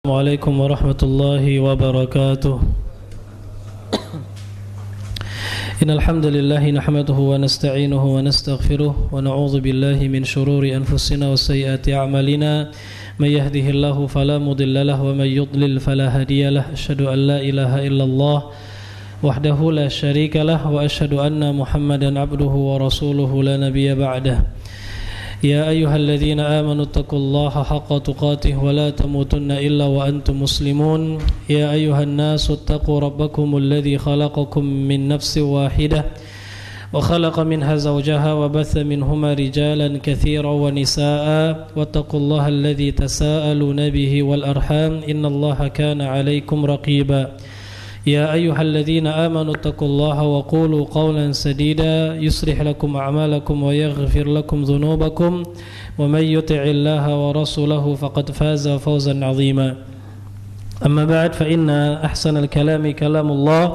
Assalamualaikum warahmatullahi wabarakatuh. Innal hamdalillah nahmaduhu wa nasta'inuhu wa nastaghfiruh wa na'udzu billahi min shururi anfusina wa sayyiati a'malina may yahdihillahu fala mudilla lahu wa may yudlil fala hadiyalah. Asyhadu an la ilaha illallah wahdahu la syarika lah wa asyhadu anna Muhammadan abduhu wa rasuluhu la nabiyya ba'dah. يا أيها الذين آمنوا اتقوا الله حق تقاته ولا تموتن إلا وأنتم مسلمون يا أيها الناس اتقوا ربكم الذي خلقكم من نفس واحدة وخلق منها زوجها وبث منهما رجالا كثيرا ونساء واتقوا الله الذي تساءلون به والأرحام إن الله كان عليكم رقيبا يا أيها الذين آمنوا اتقوا الله وقولوا قولا سديدا يصلح لكم أعمالكم ويغفر لكم ذنوبكم ومن يطع الله ورسوله فقد فاز فوزا عظيما أما بعد فإن أحسن الكلام كلام الله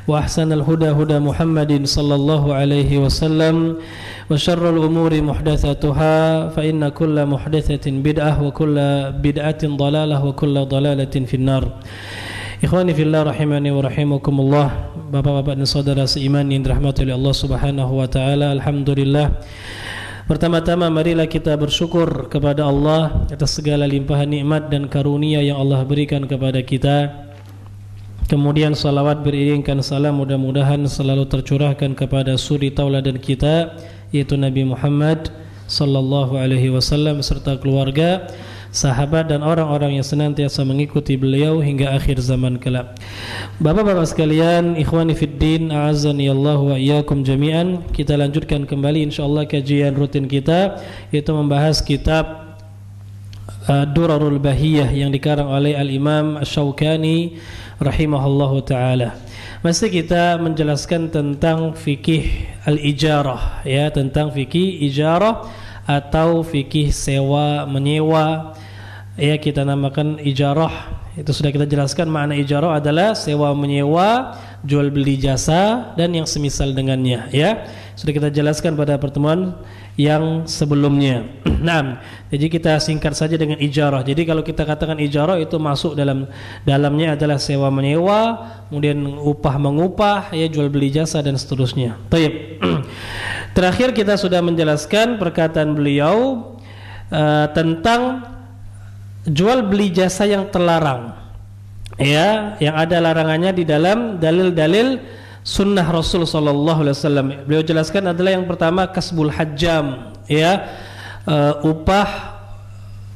وأحسن الهدى هدى محمد صلى الله عليه وسلم وشر الأمور محدثاتها فإن كل محدثة بدعة وكل بدعة ضلالة وكل ضلالة في النار. Ikhwani fillah rahimani wa rahimakumullah, bapak-bapak dan saudara seiman yang dirahmati oleh Allah Subhanahu wa taala. Alhamdulillah. Pertama-tama marilah kita bersyukur kepada Allah atas segala limpahan nikmat dan karunia yang Allah berikan kepada kita. Kemudian salawat beriringkan salam mudah-mudahan selalu tercurahkan kepada suri tauladan kita, yaitu Nabi Muhammad sallallahu alaihi wasallam serta keluarga, sahabat dan orang-orang yang senantiasa mengikuti beliau hingga akhir zaman kelak. Bapak-bapak sekalian, ikhwani fiddin, a'azzani Allah wa iyyakum jami'an. Kita lanjutkan kembali insyaallah kajian rutin kita, yaitu membahas kitab Durarul Bahiyah yang dikarang oleh Al-Imam Asy-Syaukani rahimahullahu taala. Masih kita menjelaskan tentang fikih al-ijarah, ya, tentang fikih ijarah atau fikih sewa menyewa, ya, kita namakan ijarah. Itu sudah kita jelaskan, makna ijarah adalah sewa menyewa, jual beli jasa dan yang semisal dengannya, ya. Sudah kita jelaskan pada pertemuan yang sebelumnya. Nah, jadi kita singkat saja dengan ijarah. Jadi kalau kita katakan ijarah itu masuk dalamnya adalah sewa menyewa, kemudian upah mengupah, ya, jual beli jasa dan seterusnya. Baik. Terakhir kita sudah menjelaskan perkataan beliau tentang jual beli jasa yang terlarang, ya, yang ada larangannya di dalam dalil-dalil sunnah Rasul sallallahu alaihi wasallam. Beliau jelaskan adalah yang pertama kasbul hajjam, ya, upah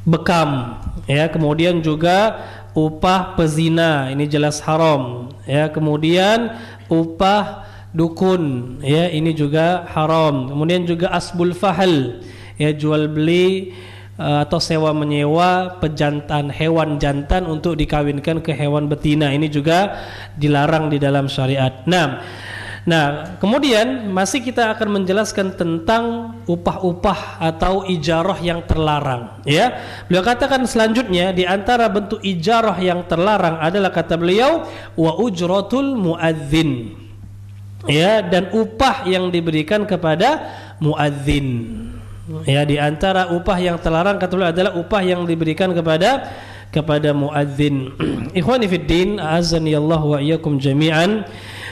bekam, ya, kemudian juga upah pezina, ini jelas haram, ya, kemudian upah dukun, ya, ini juga haram. Kemudian juga asbul fahal, ya, jual beli atau sewa menyewa pejantan, hewan jantan untuk dikawinkan ke hewan betina, ini juga dilarang di dalam syariat. Nah, kemudian masih kita akan menjelaskan tentang upah-upah atau ijarah yang terlarang, ya. Beliau katakan selanjutnya di antara bentuk ijarah yang terlarang adalah, kata beliau, wa ujratul muadzin, ya, dan upah yang diberikan kepada muadzin. Ya, di antara upah yang terlarang kata beliau adalah upah yang diberikan kepada muadzin. Ikhwani fiddin, a'azzani Allah wa iyyakum jami'an.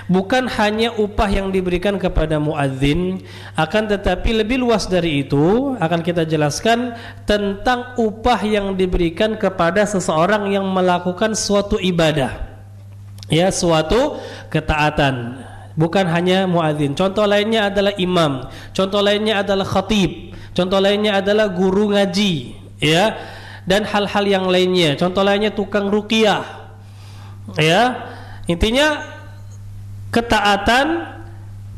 Bukan hanya upah yang diberikan kepada muadzin, akan tetapi lebih luas dari itu akan kita jelaskan tentang upah yang diberikan kepada seseorang yang melakukan suatu ibadah, ya, suatu ketaatan. Bukan hanya muadzin. Contoh lainnya adalah imam, contoh lainnya adalah khatib, contoh lainnya adalah guru ngaji, ya, dan hal-hal yang lainnya. Contoh lainnya tukang ruqyah, ya. Intinya ketaatan,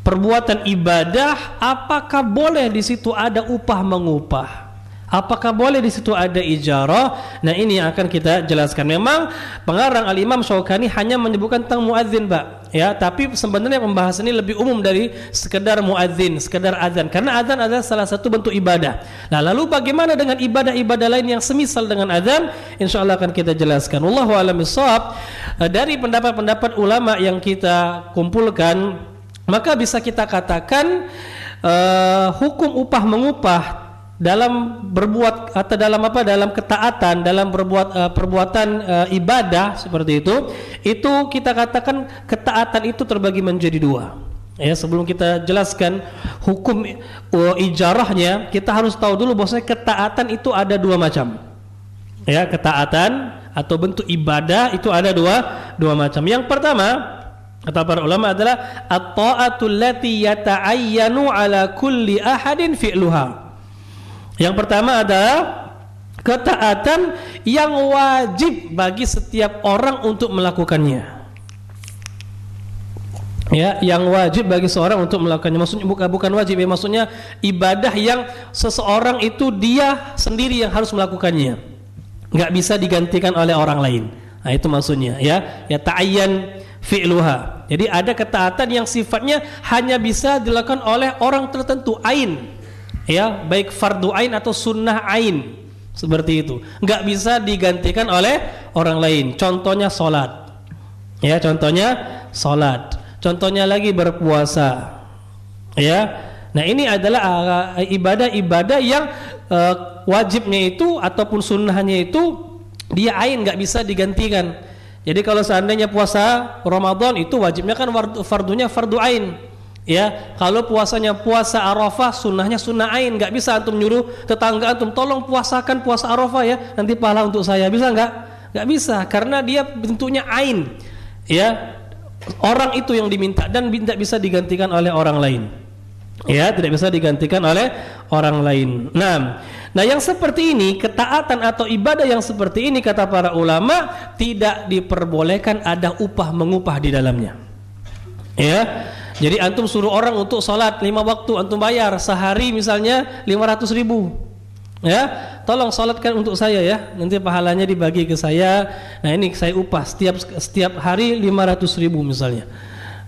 perbuatan ibadah, apakah boleh di situ ada upah mengupah? Apakah boleh di situ ada ijarah? Nah, ini yang akan kita jelaskan. Memang pengarang Al-Imam Syaukani hanya menyebutkan tentang muadzin, Pak, ya, tapi sebenarnya pembahasan ini lebih umum dari sekedar muadzin, sekedar azan, karena azan adalah salah satu bentuk ibadah. Nah, lalu bagaimana dengan ibadah-ibadah lain yang semisal dengan azan? Insyaallah akan kita jelaskan. Wallahu a'lam bishawab. Dari pendapat-pendapat ulama yang kita kumpulkan, maka bisa kita katakan hukum upah mengupah dalam berbuat atau dalam apa, dalam ketaatan, dalam perbuatan ibadah seperti itu kita katakan ketaatan itu terbagi menjadi dua. Ya, sebelum kita jelaskan hukum ijarahnya, kita harus tahu dulu bahwa ketaatan itu ada dua macam. Ya, ketaatan atau bentuk ibadah itu ada dua macam. Yang pertama, kata para ulama, adalah at-ta'atul lati yata'ayyanu ala kulli ahadin fi'luha. Yang pertama adalah ketaatan yang wajib bagi setiap orang untuk melakukannya. Ya, yang wajib bagi seorang untuk melakukannya. Maksudnya bukan wajib ya, maksudnya ibadah yang seseorang itu dia sendiri yang harus melakukannya, nggak bisa digantikan oleh orang lain. Nah, itu maksudnya ya ta'ayyan fi'luha. Jadi ada ketaatan yang sifatnya hanya bisa dilakukan oleh orang tertentu, ain. Ya, baik fardu ain atau sunnah ain, seperti itu, nggak bisa digantikan oleh orang lain. Contohnya sholat, ya, contohnya sholat. Contohnya lagi berpuasa, ya. Nah, ini adalah ibadah-ibadah yang wajibnya itu ataupun sunnahnya itu dia ain, nggak bisa digantikan. Jadi kalau seandainya puasa Ramadan itu wajibnya kan fardunya fardu ain. Ya, kalau puasanya puasa Arafah, sunnahnya sunnah ain, nggak bisa antum nyuruh tetangga antum, tolong puasakan puasa Arafah ya, nanti pahala untuk saya. Bisa nggak bisa, karena dia bentuknya ain. Ya, orang itu yang diminta dan tidak bisa digantikan oleh orang lain. Ya, tidak bisa digantikan oleh orang lain. Nah, yang seperti ini, ketaatan atau ibadah yang seperti ini, kata para ulama, tidak diperbolehkan ada upah mengupah di dalamnya. Ya. Jadi antum suruh orang untuk sholat 5 waktu, antum bayar sehari misalnya 500.000. Ya, tolong sholatkan untuk saya ya, nanti pahalanya dibagi ke saya. Nah, ini saya upah setiap hari 500.000 misalnya.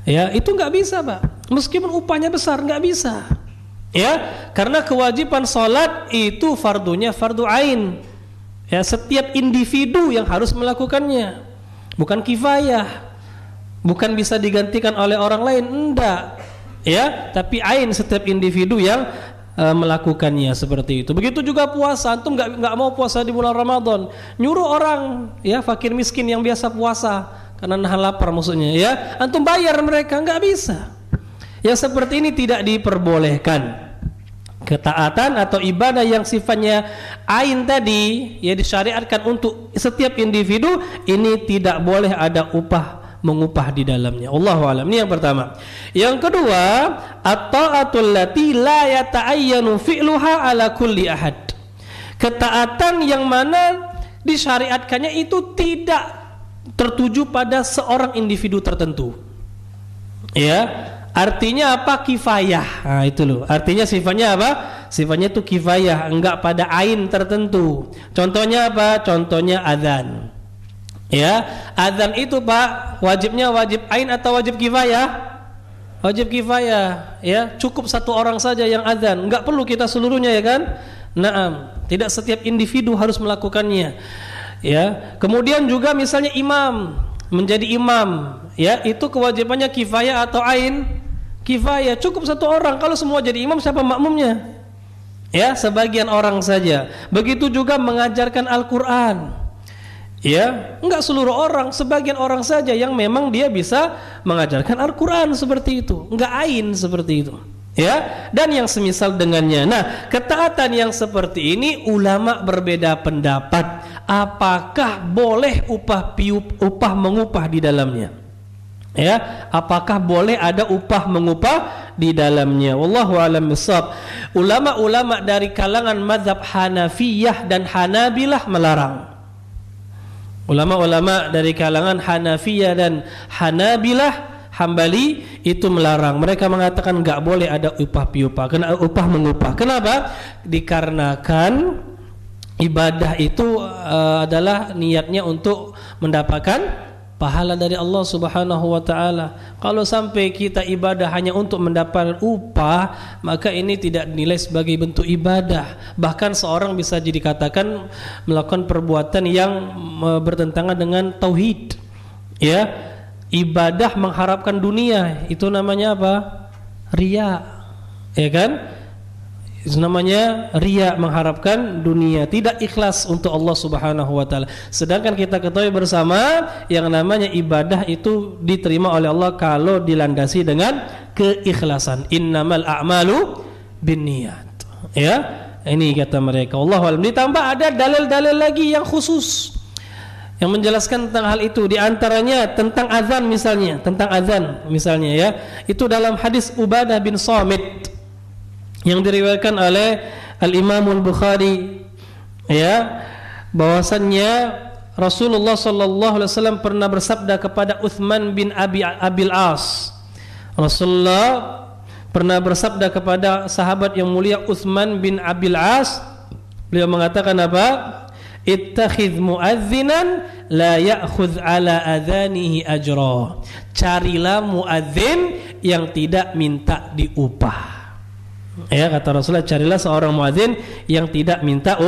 Ya, itu nggak bisa, Pak. Meskipun upahnya besar, nggak bisa. Ya, karena kewajiban sholat itu fardunya fardu ain. Ya, setiap individu yang harus melakukannya, bukan kifayah. Bukan bisa digantikan oleh orang lain, enggak. Ya, tapi ain setiap individu yang melakukannya seperti itu. Begitu juga puasa, antum enggak mau puasa di bulan Ramadan, nyuruh orang ya fakir miskin yang biasa puasa karena nahan lapar maksudnya ya, antum bayar mereka, enggak bisa. Yang seperti ini tidak diperbolehkan. Ketaatan atau ibadah yang sifatnya ain tadi ya disyariatkan untuk setiap individu, ini tidak boleh ada upah mengupah di dalamnya. Allahu a'lam. Ini yang pertama. Yang kedua, at-ta'atul lati la yata'ayyanu fi'luha ala kulli ahad. Ketaatan yang mana disyariatkannya itu tidak tertuju pada seorang individu tertentu. Ya, artinya apa? Kifayah. Nah, itu loh. Artinya sifatnya apa? Sifatnya itu kifayah, enggak pada ain tertentu. Contohnya apa? Contohnya azan. Ya, azan itu Pak, wajibnya wajib ain atau wajib kifayah? Wajib kifayah. Ya, cukup satu orang saja yang azan, enggak perlu kita seluruhnya ya kan? Naam, tidak setiap individu harus melakukannya. Ya, kemudian juga misalnya imam, menjadi imam, ya, itu kewajibannya kifayah atau ain? Kifayah, cukup satu orang. Kalau semua jadi imam, siapa makmumnya? Ya, sebagian orang saja. Begitu juga mengajarkan Al-Qur'an. Ya, enggak seluruh orang, sebagian orang saja yang memang dia bisa mengajarkan Al-Qur'an seperti itu, enggak ain seperti itu. Ya, dan yang semisal dengannya. Nah, ketaatan yang seperti ini ulama berbeda pendapat, apakah boleh upah mengupah di dalamnya? Ya, apakah boleh ada upah mengupah di dalamnya? Wallahu a'lam bishawab. Ulama-ulama dari kalangan mazhab Hanafiyah dan Hanabilah melarang. Ulama-ulama dari kalangan Hanafiyah dan Hanabilah Hambali itu melarang. Mereka mengatakan enggak boleh ada upah mengupah. Kenapa? Dikarenakan ibadah itu adalah niatnya untuk mendapatkan pahala dari Allah Subhanahu wa taala. Kalau sampai kita ibadah hanya untuk mendapatkan upah, maka ini tidak dinilai sebagai bentuk ibadah. Bahkan seorang bisa dikatakan melakukan perbuatan yang bertentangan dengan tauhid. Ya, ibadah mengharapkan dunia, itu namanya apa? Riya. Ya kan? Namanya riya, mengharapkan dunia, tidak ikhlas untuk Allah Subhanahu wa taala. Sedangkan kita ketahui bersama yang namanya ibadah itu diterima oleh Allah kalau dilandasi dengan keikhlasan. Innamal a'malu binniyat. Ya, ini kata mereka. Wallahu a'lam. Ditambah ada dalil-dalil lagi yang khusus yang menjelaskan tentang hal itu, di antaranya tentang azan misalnya, ya. Itu dalam hadis Ubadah bin Samit yang diriwayatkan oleh Al-Imam Al-Bukhari, ya, bahwasannya Rasulullah sallallahu alaihi wasallam pernah bersabda kepada Uthman bin Abil As. Rasulullah pernah bersabda kepada sahabat yang mulia Uthman bin Abil As, beliau mengatakan apa? Ittakhidh mu'adzinan la ya'khudh ala adhanihi ajra. Carilah muadzin yang tidak minta diupah. Ya, kata Rasulullah, carilah seorang muadzin yang tidak minta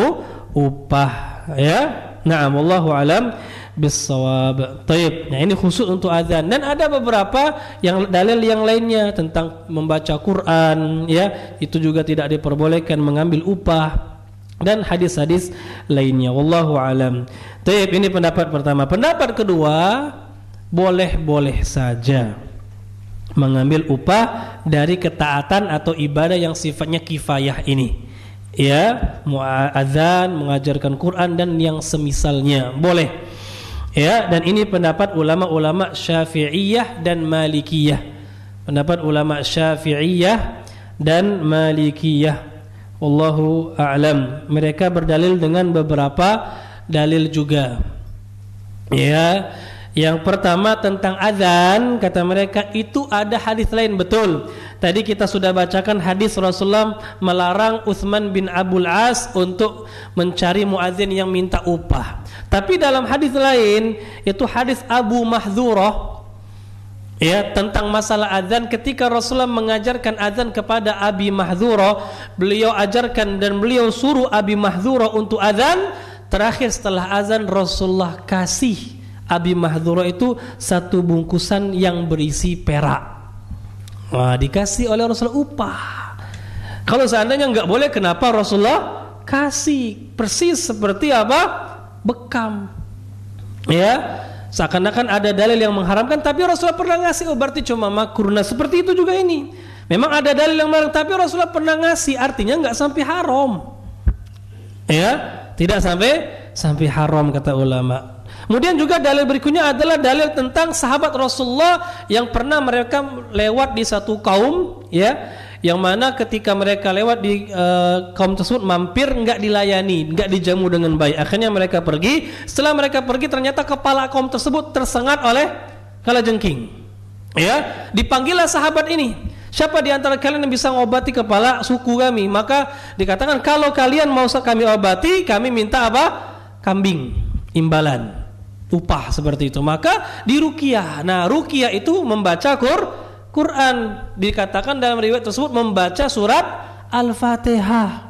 upah, ya. Na'am, wallahu alam bis-shawab. Baik. Nah, ini khusus untuk azan, dan ada beberapa yang dalil yang lainnya tentang membaca Quran, ya. Itu juga tidak diperbolehkan mengambil upah, dan hadis-hadis lainnya. Wallahu alam. Baik, ini pendapat pertama. Pendapat kedua, boleh-boleh saja mengambil upah dari ketaatan atau ibadah yang sifatnya kifayah ini, ya, muadzan, mengajarkan Quran dan yang semisalnya, boleh, ya. Dan ini pendapat ulama-ulama Syafi'iyah dan Malikiyah, pendapat ulama Syafi'iyah dan Malikiyah. Wallahu a'lam. Mereka berdalil dengan beberapa dalil juga, ya. Yang pertama tentang azan, kata mereka itu ada hadis lain, betul. Tadi kita sudah bacakan hadis Rasulullah melarang Utsman bin Abul As untuk mencari muadzin yang minta upah. Tapi dalam hadis lain, yaitu hadis Abu Mahdzurah, ya, tentang masalah azan, ketika Rasulullah mengajarkan azan kepada Abi Mahdzurah, beliau ajarkan dan beliau suruh Abi Mahdzurah untuk azan. Terakhir setelah azan Rasulullah kasih Abi Mahdzurah itu satu bungkusan yang berisi perak. Wah, dikasih oleh Rasulullah upah. Kalau seandainya enggak boleh, kenapa Rasulullah kasih? Persis seperti apa? Bekam. Ya, seakan-akan ada dalil yang mengharamkan, tapi Rasulullah pernah ngasih. Oh, berarti cuma makruh. Nah, seperti itu juga ini. Memang ada dalil yang melarang, tapi Rasulullah pernah ngasih, artinya enggak sampai haram. Ya, tidak sampai haram, kata ulama. Kemudian juga dalil berikutnya adalah dalil tentang sahabat Rasulullah yang pernah mereka lewat di satu kaum, ya, yang mana ketika mereka lewat di kaum tersebut mampir, enggak dilayani, enggak dijamu dengan baik. Akhirnya mereka pergi. Setelah mereka pergi, ternyata kepala kaum tersebut tersengat oleh kalajengking. Ya, dipanggillah sahabat ini. Siapa di antara kalian yang bisa mengobati kepala suku kami? Maka dikatakan, kalau kalian mau kami obati, kami minta apa? Kambing, imbalan, upah, seperti itu. Maka diruqyah. Nah, ruqyah itu membaca Quran. Dikatakan dalam riwayat tersebut membaca surat Al-Fatihah.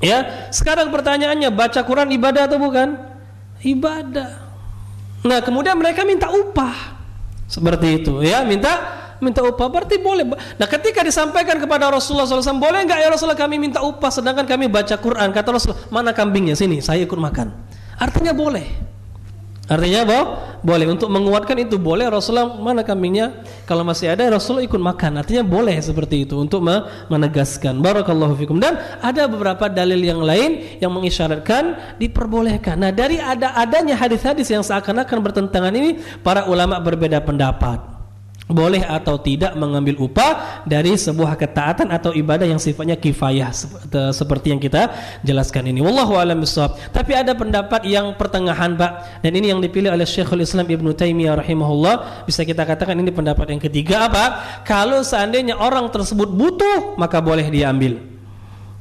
Ya, sekarang pertanyaannya, baca Quran ibadah atau bukan? Ibadah. Nah, kemudian mereka minta upah. Seperti itu, ya, minta upah, berarti boleh. Nah, ketika disampaikan kepada Rasulullah SAW, boleh enggak ya Rasulullah kami minta upah sedangkan kami baca Quran? Kata Rasulullah, mana kambingnya? Sini, saya ikut makan. Artinya boleh. Artinya boleh. Untuk menguatkan itu boleh. Rasulullah, mana kambingnya? Kalau masih ada, Rasulullah ikut makan. Artinya boleh seperti itu, untuk menegaskan. Barakallahu fikum. Dan ada beberapa dalil yang lain yang mengisyaratkan diperbolehkan. Nah, dari adanya hadis-hadis yang seakan-akan bertentangan ini, para ulama berbeda pendapat, boleh atau tidak mengambil upah dari sebuah ketaatan atau ibadah yang sifatnya kifayah, seperti yang kita jelaskan ini. Wallahu a'lam bishawab. Tapi ada pendapat yang pertengahan, Pak, dan ini yang dipilih oleh Syekhul Islam Ibnu Taimiyah rahimahullah. Bisa kita katakan ini pendapat yang ketiga, apa? Kalau seandainya orang tersebut butuh, maka boleh diambil.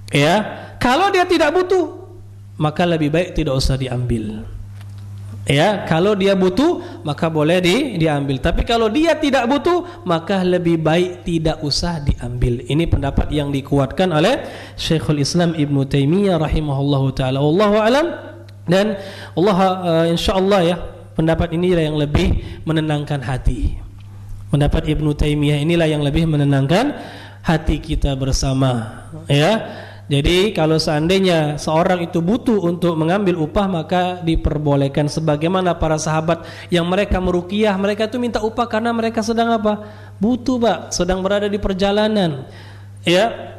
Ya, kalau dia tidak butuh, maka lebih baik tidak usah diambil. Ya, kalau dia butuh maka boleh diambil. Tapi kalau dia tidak butuh, maka lebih baik tidak usah diambil. Ini pendapat yang dikuatkan oleh Syekhul Islam Ibnu Taimiyah rahimahullahu taala. Wallahu alam. Dan Allah, insyaallah, ya, pendapat inilah yang lebih menenangkan hati. Pendapat Ibnu Taimiyah inilah yang lebih menenangkan hati kita bersama, ya. Jadi kalau seandainya seorang itu butuh untuk mengambil upah, maka diperbolehkan, sebagaimana para sahabat yang mereka meruqyah, mereka itu minta upah karena mereka sedang apa? Butuh, Pak, sedang berada di perjalanan, ya.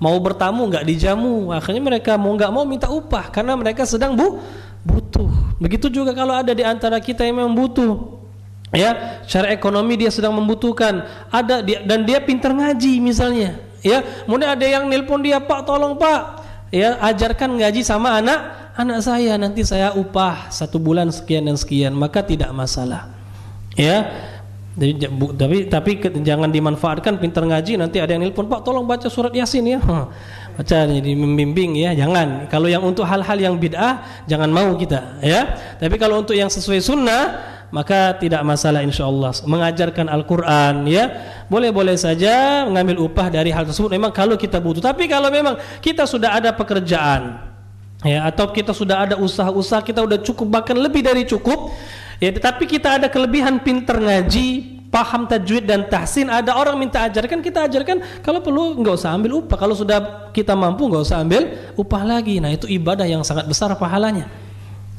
Mau bertamu nggak dijamu, akhirnya mereka mau nggak mau minta upah karena mereka sedang butuh. Begitu juga kalau ada di antara kita yang memang butuh, ya, secara ekonomi dia sedang membutuhkan, ada dia, dan dia pintar ngaji misalnya, ya, kemudian ada yang nelpon dia, Pak tolong Pak, ya, ajarkan ngaji sama anak saya, nanti saya upah 1 bulan sekian dan sekian, maka tidak masalah, ya. Tapi jangan dimanfaatkan pintar ngaji, nanti ada yang nelpon, Pak tolong baca surat Yasin ya, baca, jadi membimbing, ya, jangan. Kalau yang untuk hal-hal yang bid'ah jangan mau kita, ya. Tapi kalau untuk yang sesuai sunnah maka tidak masalah, insyaallah. Mengajarkan Al-Quran, ya, boleh-boleh saja mengambil upah dari hal tersebut memang kalau kita butuh. Tapi kalau memang kita sudah ada pekerjaan, ya, atau kita sudah ada usaha-usaha, kita sudah cukup, bahkan lebih dari cukup, ya, tetapi kita ada kelebihan pintar ngaji, paham tajwid dan tahsin, ada orang minta ajarkan, kita ajarkan, kalau perlu nggak usah ambil upah, kalau sudah kita mampu nggak usah ambil upah lagi. Nah, itu ibadah yang sangat besar pahalanya,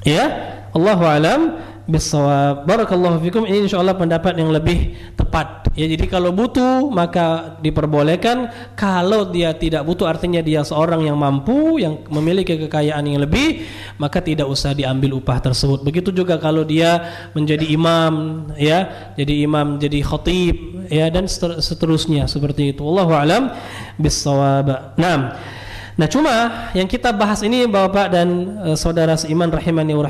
ya. Allahu a'lam bissawab. Barakallahu fikum. Ini insyaallah pendapat yang lebih tepat, ya. Jadi kalau butuh maka diperbolehkan, kalau dia tidak butuh, artinya dia seorang yang mampu, yang memiliki kekayaan yang lebih, maka tidak usah diambil upah tersebut. Begitu juga kalau dia menjadi imam, ya, jadi imam, jadi khatib, ya, dan seterusnya seperti itu. Allahu a'lam bissawab. Nah, cuma yang kita bahas ini Bapak dan saudara seiman rahimani wa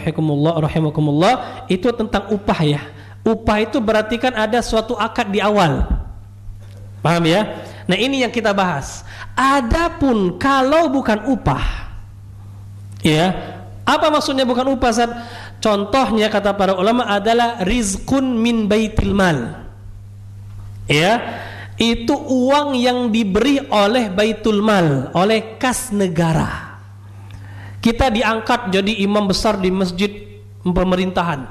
rahimakumullah, itu tentang upah, ya. Upah itu berarti kan ada suatu akad di awal. Paham, ya? Nah, ini yang kita bahas. Adapun kalau bukan upah, ya, apa maksudnya bukan upah, Ustaz? Contohnya kata para ulama adalah rizqun min baitil mal. Ya, itu uang yang diberi oleh baitul mal, oleh kas negara. Kita diangkat jadi imam besar di masjid pemerintahan,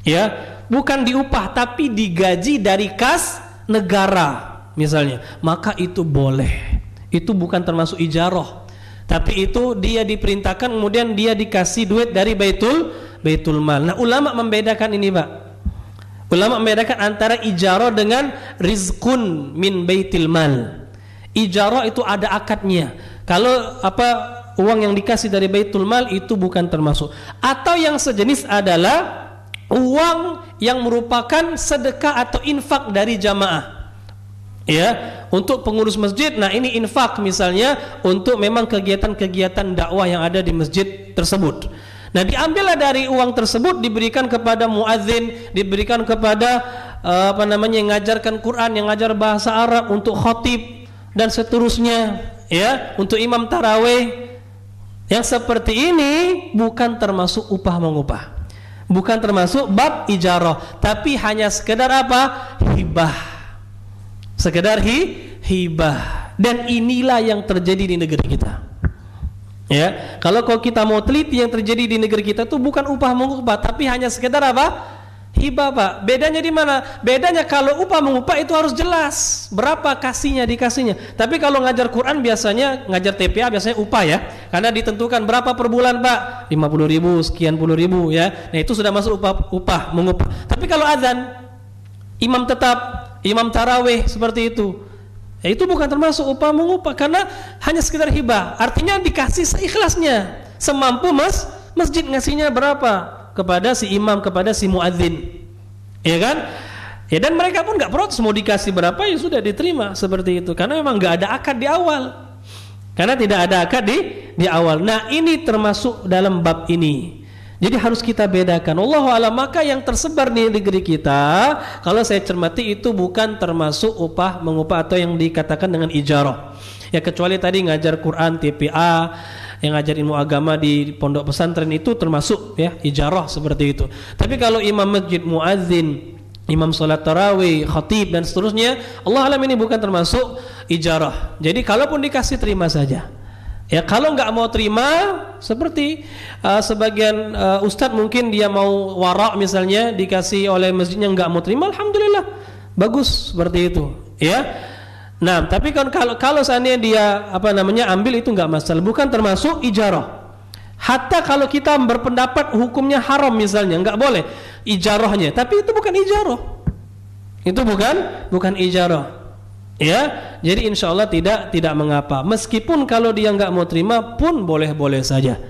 ya, bukan diupah tapi digaji dari kas negara misalnya, maka itu boleh. Itu bukan termasuk ijarah, tapi itu dia diperintahkan, kemudian dia dikasih duit dari baitul mal. Nah, ulama membedakan ini, Pak. Ulama membedakan antara ijarah dengan rizqun min baitil mal. Ijarah itu ada akadnya. Kalau uang yang dikasih dari baitul mal itu bukan termasuk. Atau yang sejenis adalah uang yang merupakan sedekah atau infak dari jamaah, ya, untuk pengurus masjid. Nah, ini infak misalnya untuk memang kegiatan-kegiatan dakwah yang ada di masjid tersebut. Nah, diambillah dari uang tersebut, diberikan kepada muadzin, diberikan kepada yang ngajarkan Quran, yang ngajar bahasa Arab, untuk khatib dan seterusnya, ya, untuk imam tarawih. Yang seperti ini bukan termasuk upah mengupah, bukan termasuk bab ijarah, tapi hanya sekedar apa? Hibah. Sekedar hibah. Dan inilah yang terjadi di negeri kita. Ya, kalau kita mau teliti yang terjadi di negeri kita itu bukan upah mengupah, tapi hanya sekedar apa? Hibah, Pak. Bedanya di mana? Bedanya kalau upah mengupah itu harus jelas berapa dikasihnya. Tapi kalau ngajar Quran biasanya, ngajar TPA biasanya upah, ya, karena ditentukan berapa per bulan, Pak, 50.000 sekian puluh ribu, ya. Nah, itu sudah masuk upah mengupah. Tapi kalau azan, imam tetap, imam tarawih seperti itu, ya, itu bukan termasuk upah mengupah, karena hanya sekedar hibah. Artinya dikasih seikhlasnya, semampu masjid ngasihnya berapa kepada si imam, kepada si muadzin, ya kan? Ya, dan mereka pun nggak protes, mau dikasih berapa ya sudah diterima seperti itu, karena memang nggak ada akad di awal, karena tidak ada akad di awal. Nah, ini termasuk dalam bab ini. Jadi harus kita bedakan. Wallahu a'lam. Maka yang tersebar di negeri kita, kalau saya cermati itu bukan termasuk upah mengupah atau yang dikatakan dengan ijarah. Ya, kecuali tadi ngajar Quran TPA, yang ngajar ilmu agama di pondok pesantren itu termasuk, ya, ijarah seperti itu. Tapi kalau imam masjid, muadzin, imam salat tarawih, khatib dan seterusnya, Allah alam, ini bukan termasuk ijarah. Jadi kalaupun dikasih terima saja. Ya, kalau nggak mau terima, seperti sebagian ustadz mungkin dia mau wara' misalnya, dikasih oleh masjidnya nggak mau terima, alhamdulillah, bagus seperti itu, ya. Nah, tapi kalau seandainya dia ambil itu nggak masalah, bukan termasuk ijarah. Hatta kalau kita berpendapat hukumnya haram misalnya, nggak boleh ijarahnya, tapi itu bukan ijarah. Itu bukan ijarah. Ya, jadi insya Allah tidak mengapa. Meskipun kalau dia nggak mau terima pun boleh saja.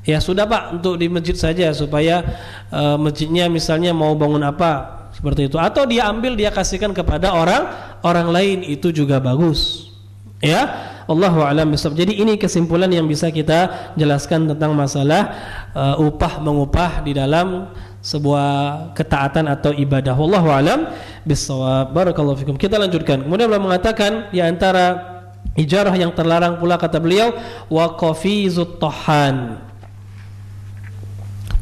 Ya sudah Pak, untuk di masjid saja supaya masjidnya misalnya mau bangun apa seperti itu, atau dia ambil dia kasihkan kepada orang lain, itu juga bagus. Ya, Allahu a'lam bishawab. Jadi ini kesimpulan yang bisa kita jelaskan tentang masalah upah mengupah di dalam sebuah ketaatan atau ibadah. Wallahu a'lam bishawab. Barakallahu fikum. Kita lanjutkan. Kemudian beliau mengatakan di antara ijarah yang terlarang pula kata beliau wa qafizut tahan.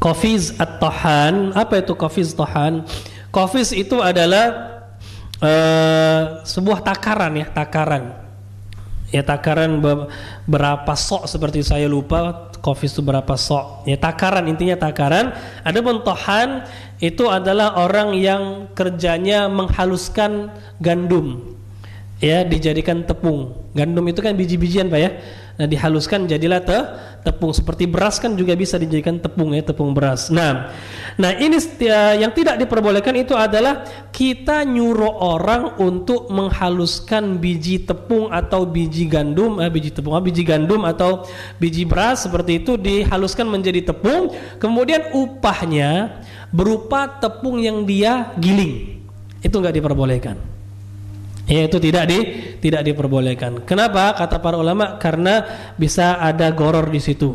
Qafiz at-tahan. Apa itu qafiz tahan? Qafiz itu adalah sebuah takaran ya, takaran berapa sok seperti saya lupa qafiz itu berapa sok. Ya takaran, intinya takaran. Adapun tahan itu adalah orang yang kerjanya menghaluskan gandum. Ya, dijadikan tepung. Gandum itu kan biji-bijian Pak ya. Nah, dihaluskan jadilah tepung. Seperti beras kan juga bisa dijadikan tepung ya, tepung beras. Nah ini yang tidak diperbolehkan itu adalah kita nyuruh orang untuk menghaluskan biji tepung atau biji gandum atau biji beras seperti itu, dihaluskan menjadi tepung, kemudian upahnya berupa tepung yang dia giling. Itu enggak diperbolehkan. Ya, itu tidak diperbolehkan. Kenapa? Kata para ulama, karena bisa ada goror di situ.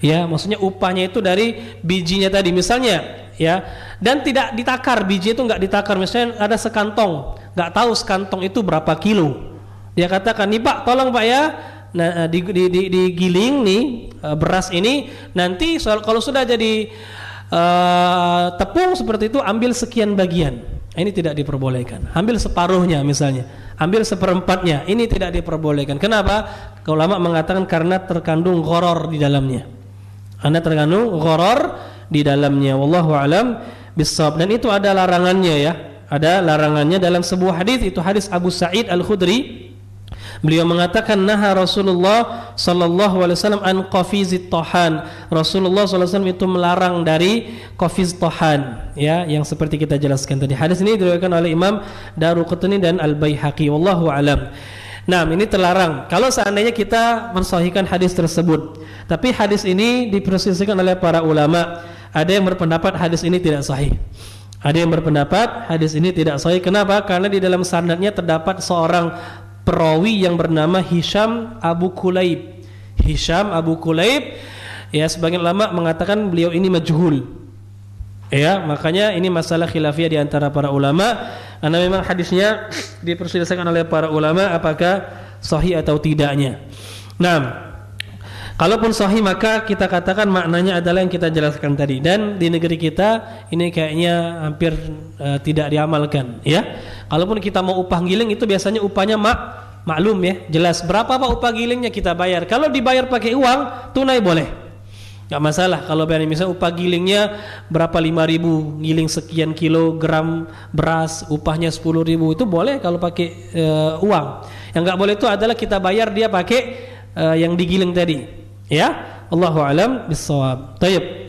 Ya, maksudnya upahnya itu dari bijinya tadi misalnya, ya. Dan tidak ditakar, biji itu enggak ditakar. Misalnya ada sekantong, enggak tahu sekantong itu berapa kilo. Dia katakan, "Nih Pak, tolong Pak ya. Nah, digiling nih beras ini, nanti kalau sudah jadi tepung seperti itu ambil sekian bagian." Ini tidak diperbolehkan. Ambil separuhnya misalnya, ambil seperempatnya. Ini tidak diperbolehkan. Kenapa? Ulama mengatakan karena terkandung gharar di dalamnya. Wallahu alam bishawab. Dan itu ada larangannya ya. Ada larangannya dalam sebuah hadis, itu hadis Abu Sa'id Al-Khudri. Beliau mengatakan naha Rasulullah sallallahu alaihi wasallam an qafizit tahan. Rasulullah sallallahu alaihi wasallam itu melarang dari qafiz tahan, ya, yang seperti kita jelaskan tadi. Hadis ini diriwayatkan oleh Imam Daruqutni dan Al-Baihaqi. Wallahu alam. Nah, ini terlarang kalau seandainya kita mensahihkan hadis tersebut. Tapi hadis ini diperselisihkan oleh para ulama. Ada yang berpendapat hadis ini tidak sahih. Ada yang berpendapat hadis ini tidak sahih. Kenapa? Karena di dalam sanadnya terdapat seorang perawi yang bernama Hisham Abu Kulaib. Ya, sebagian ulama mengatakan beliau ini majhul. Ya, makanya ini masalah khilafiyah di antara para ulama. Karena memang hadisnya diperselisihkan oleh para ulama apakah sahih atau tidaknya. Nah, kalaupun sahih maka kita katakan maknanya adalah yang kita jelaskan tadi. Dan di negeri kita ini kayaknya hampir tidak diamalkan, ya. Kalaupun kita mau upah giling itu biasanya upahnya maklum ya, jelas. Berapa Pak upah gilingnya kita bayar. Kalau dibayar pakai uang tunai boleh, nggak masalah. Kalau bayar misalnya upah gilingnya berapa, 5.000, giling sekian kilogram beras, upahnya 10.000, itu boleh kalau pakai uang. Yang nggak boleh itu adalah kita bayar dia pakai yang digiling tadi. Ya, Allahu a'lam bishawab. Tayyib.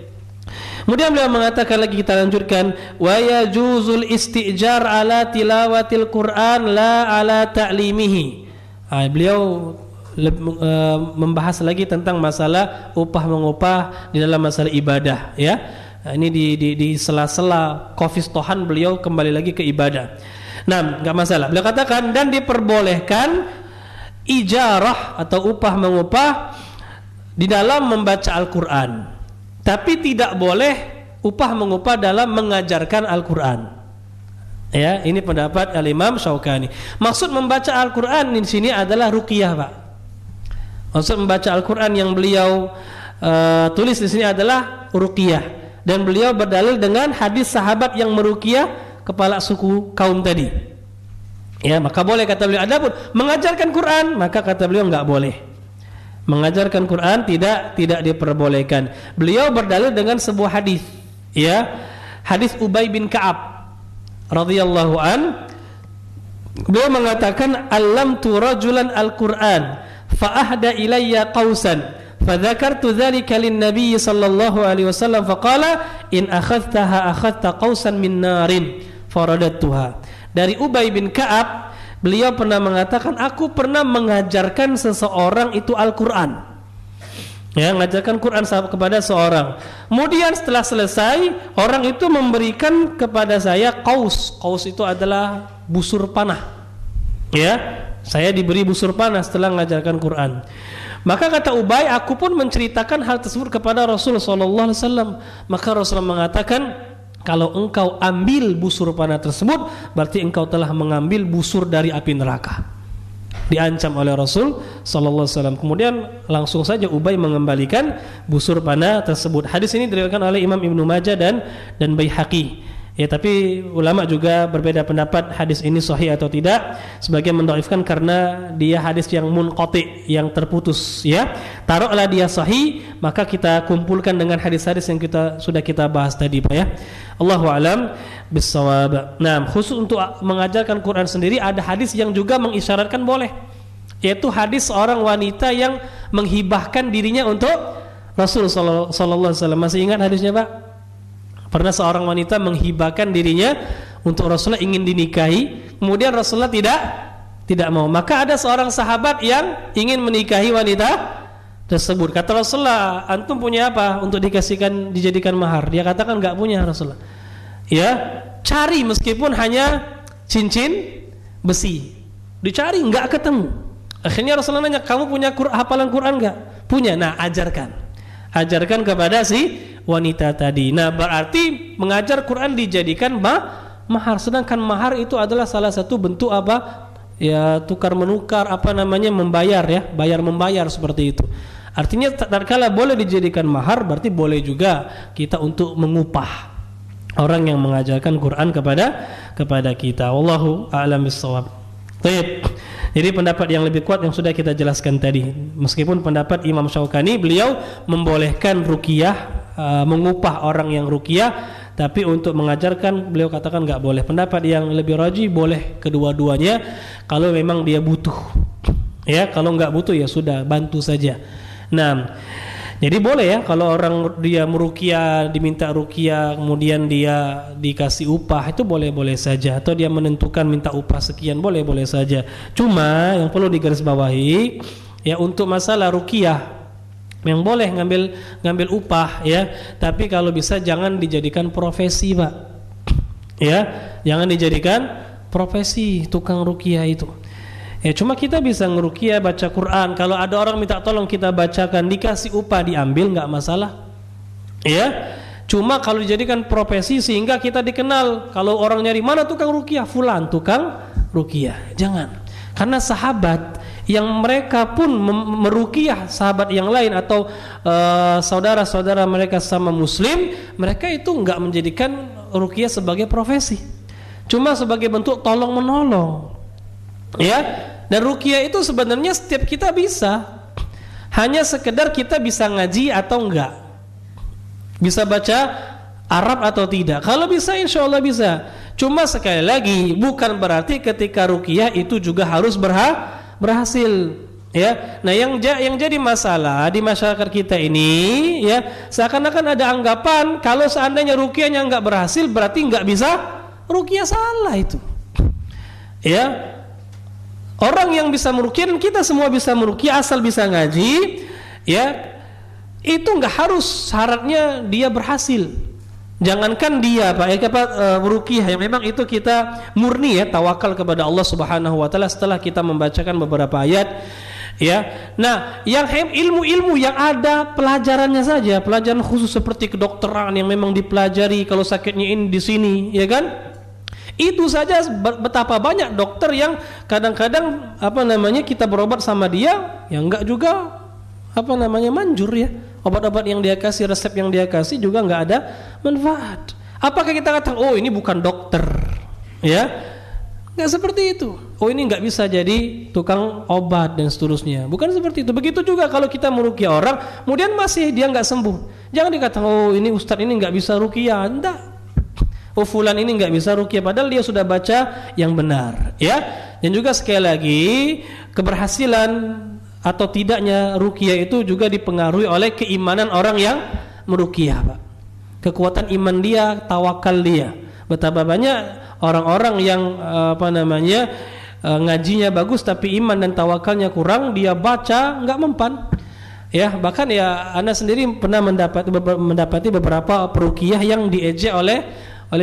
Kemudian beliau mengatakan lagi, kita lanjutkan, wa yajuzul istijar ala tilawatil Quran la ala ta'limihi. Beliau membahas lagi tentang masalah upah mengupah di dalam masalah ibadah, ya. Ini di sela-sela qafiz tahan beliau kembali lagi ke ibadah. Nah, enggak masalah. Beliau katakan dan diperbolehkan ijarah atau upah mengupah di dalam membaca Al-Qur'an. Tapi tidak boleh upah mengupah dalam mengajarkan Al-Qur'an. Ya, ini pendapat Al-Imam Syaukani. Maksud membaca Al-Qur'an di sini adalah ruqyah, Pak. Maksud membaca Al-Qur'an yang beliau tulis di sini adalah ruqyah, dan beliau berdalil dengan hadis sahabat yang meruqyah kepala suku kaum tadi. Ya, maka boleh kata beliau. Adapun mengajarkan Quran, maka kata beliau enggak boleh. Mengajarkan Quran tidak diperbolehkan. Beliau berdalil dengan sebuah hadis, ya, hadis Ubay bin Ka'ab radhiyallahu an. Beliau mengatakan, "Allamtu rajulan al-Qur'an fa ahda ilayya qausan fa dzakartu dzalika lin-nabiy sallallahu alaihi wasallam fa qala in akhadtaha akhadta qausan min narin faradattuha." Dari Ubay bin Ka'ab, beliau pernah mengatakan, aku pernah mengajarkan seseorang itu Al-Qur'an. Ya, mengajarkan Quran kepada seorang. Kemudian setelah selesai, orang itu memberikan kepada saya qaus. Qaus itu adalah busur panah. Ya, saya diberi busur panah setelah mengajarkan Quran. Maka kata Ubay, aku pun menceritakan hal tersebut kepada Rasul sallallahu alaihi wasallam. Maka Rasulullah mengatakan, kalau engkau ambil busur panah tersebut, berarti engkau telah mengambil busur dari api neraka. Diancam oleh Rasul sallallahu alaihi wasallam. Kemudian langsung saja Ubay mengembalikan busur panah tersebut. Hadis ini diriwayatkan oleh Imam Ibnu Majah dan Baihaqi. Ya, tapi ulama juga berbeda pendapat hadis ini sahih atau tidak. Sebagian mendhaifkan karena dia hadis yang munqati, yang terputus, ya. Taruhlah dia sahih, maka kita kumpulkan dengan hadis-hadis yang sudah kita bahas tadi, Pak, ya. Allahu a'lam bissawab. Nah, khusus untuk mengajarkan Quran sendiri ada hadis yang juga mengisyaratkan boleh, yaitu hadis seorang wanita yang menghibahkan dirinya untuk Rasul sallallahu alaihi wasallam. Masih ingat hadisnya, Pak? Pernah seorang wanita menghibahkan dirinya untuk Rasulullah, ingin dinikahi, kemudian Rasulullah tidak mau. Maka ada seorang sahabat yang ingin menikahi wanita tersebut. Kata Rasulullah, antum punya apa untuk dijadikan mahar? Dia katakan enggak punya, Rasulullah. Ya, cari meskipun hanya cincin besi. Dicari enggak ketemu. Akhirnya Rasulullah nanya, kamu punya hafalan Quran enggak? Punya. Nah, ajarkan kepada si wanita tadi. Nah, berarti mengajar Quran dijadikan mahar. Sedangkan mahar itu adalah salah satu bentuk apa? Ya, tukar menukar, membayar, ya, bayar membayar seperti itu. Artinya tatkala boleh dijadikan mahar, berarti boleh juga kita untuk mengupah orang yang mengajarkan Quran kepada kita. Wallahu a'lam bissawab. Baik. Jadi pendapat yang lebih kuat yang sudah kita jelaskan tadi. Meskipun pendapat Imam Syaukani, beliau membolehkan ruqyah, mengupah orang yang ruqyah, tapi untuk mengajarkan beliau katakan enggak boleh. Pendapat yang lebih rajih boleh kedua-duanya kalau memang dia butuh. Ya, kalau enggak butuh ya sudah, bantu saja. Nah, jadi boleh ya kalau orang dia meruqyah, diminta ruqyah, kemudian dia dikasih upah, itu boleh-boleh saja. Atau dia menentukan minta upah sekian, boleh-boleh saja. Cuma yang perlu digarisbawahi, ya, untuk masalah ruqyah yang boleh ngambil upah, ya, tapi kalau bisa jangan dijadikan profesi, Pak. Ya, jangan dijadikan profesi tukang ruqyah itu. Ya, cuma kita bisa ngeruqyah, baca Quran. Kalau ada orang minta tolong kita bacakan, dikasih upah, diambil, enggak masalah. Ya, cuma kalau dijadikan profesi sehingga kita dikenal, kalau orang nyari mana tukang ruqyah, fulan tukang ruqyah, jangan. Karena sahabat yang mereka pun meruqyah sahabat yang lain atau saudara-saudara mereka sama muslim, mereka itu enggak menjadikan ruqyah sebagai profesi, cuma sebagai bentuk tolong menolong. Ya, dan ruqyah itu sebenarnya setiap kita bisa, hanya sekedar kita bisa ngaji atau enggak, bisa baca Arab atau tidak. Kalau bisa, insya Allah bisa. Cuma sekali lagi, bukan berarti ketika ruqyah itu juga harus berhasil. Ya, nah yang jadi masalah di masyarakat kita ini, ya, seakan-akan ada anggapan kalau seandainya ruqyahnya enggak berhasil, berarti enggak bisa ruqyah, salah itu. Ya. Orang yang bisa meruqyah, dan kita semua bisa meruqyah asal bisa ngaji, ya, itu enggak harus syaratnya dia berhasil. Jangankan dia, Pak, meruqyah yang memang itu kita murni, ya, tawakal kepada Allah Subhanahu wa taala setelah kita membacakan beberapa ayat, ya. Nah, yang ilmu-ilmu yang ada pelajarannya saja, pelajaran khusus seperti kedokteran yang memang dipelajari kalau sakitnya ini di sini, ya kan? Itu saja betapa banyak dokter yang kadang-kadang kita berobat sama dia, yang enggak juga manjur, ya. Obat-obat yang dia kasih, resep yang dia kasih juga enggak ada manfaat. Apakah kita katakan, oh ini bukan dokter, ya? Enggak seperti itu. Oh ini enggak bisa jadi tukang obat dan seterusnya. Bukan seperti itu. Begitu juga kalau kita meruqyah orang, kemudian masih dia enggak sembuh, jangan dikatakan, oh ini ustaz ini enggak bisa ruqyah. Enggak. Oh fulan ini nggak bisa ruqyah, padahal dia sudah baca yang benar, ya. Dan juga sekali lagi keberhasilan atau tidaknya ruqyah itu juga dipengaruhi oleh keimanan orang yang meruqyah, Pak. Kekuatan iman dia, tawakal dia. Betapa banyak orang-orang yang ngajinya bagus tapi iman dan tawakalnya kurang, dia baca nggak mempan. Ya, bahkan ya Anda sendiri pernah mendapati beberapa peruqyah yang diejek oleh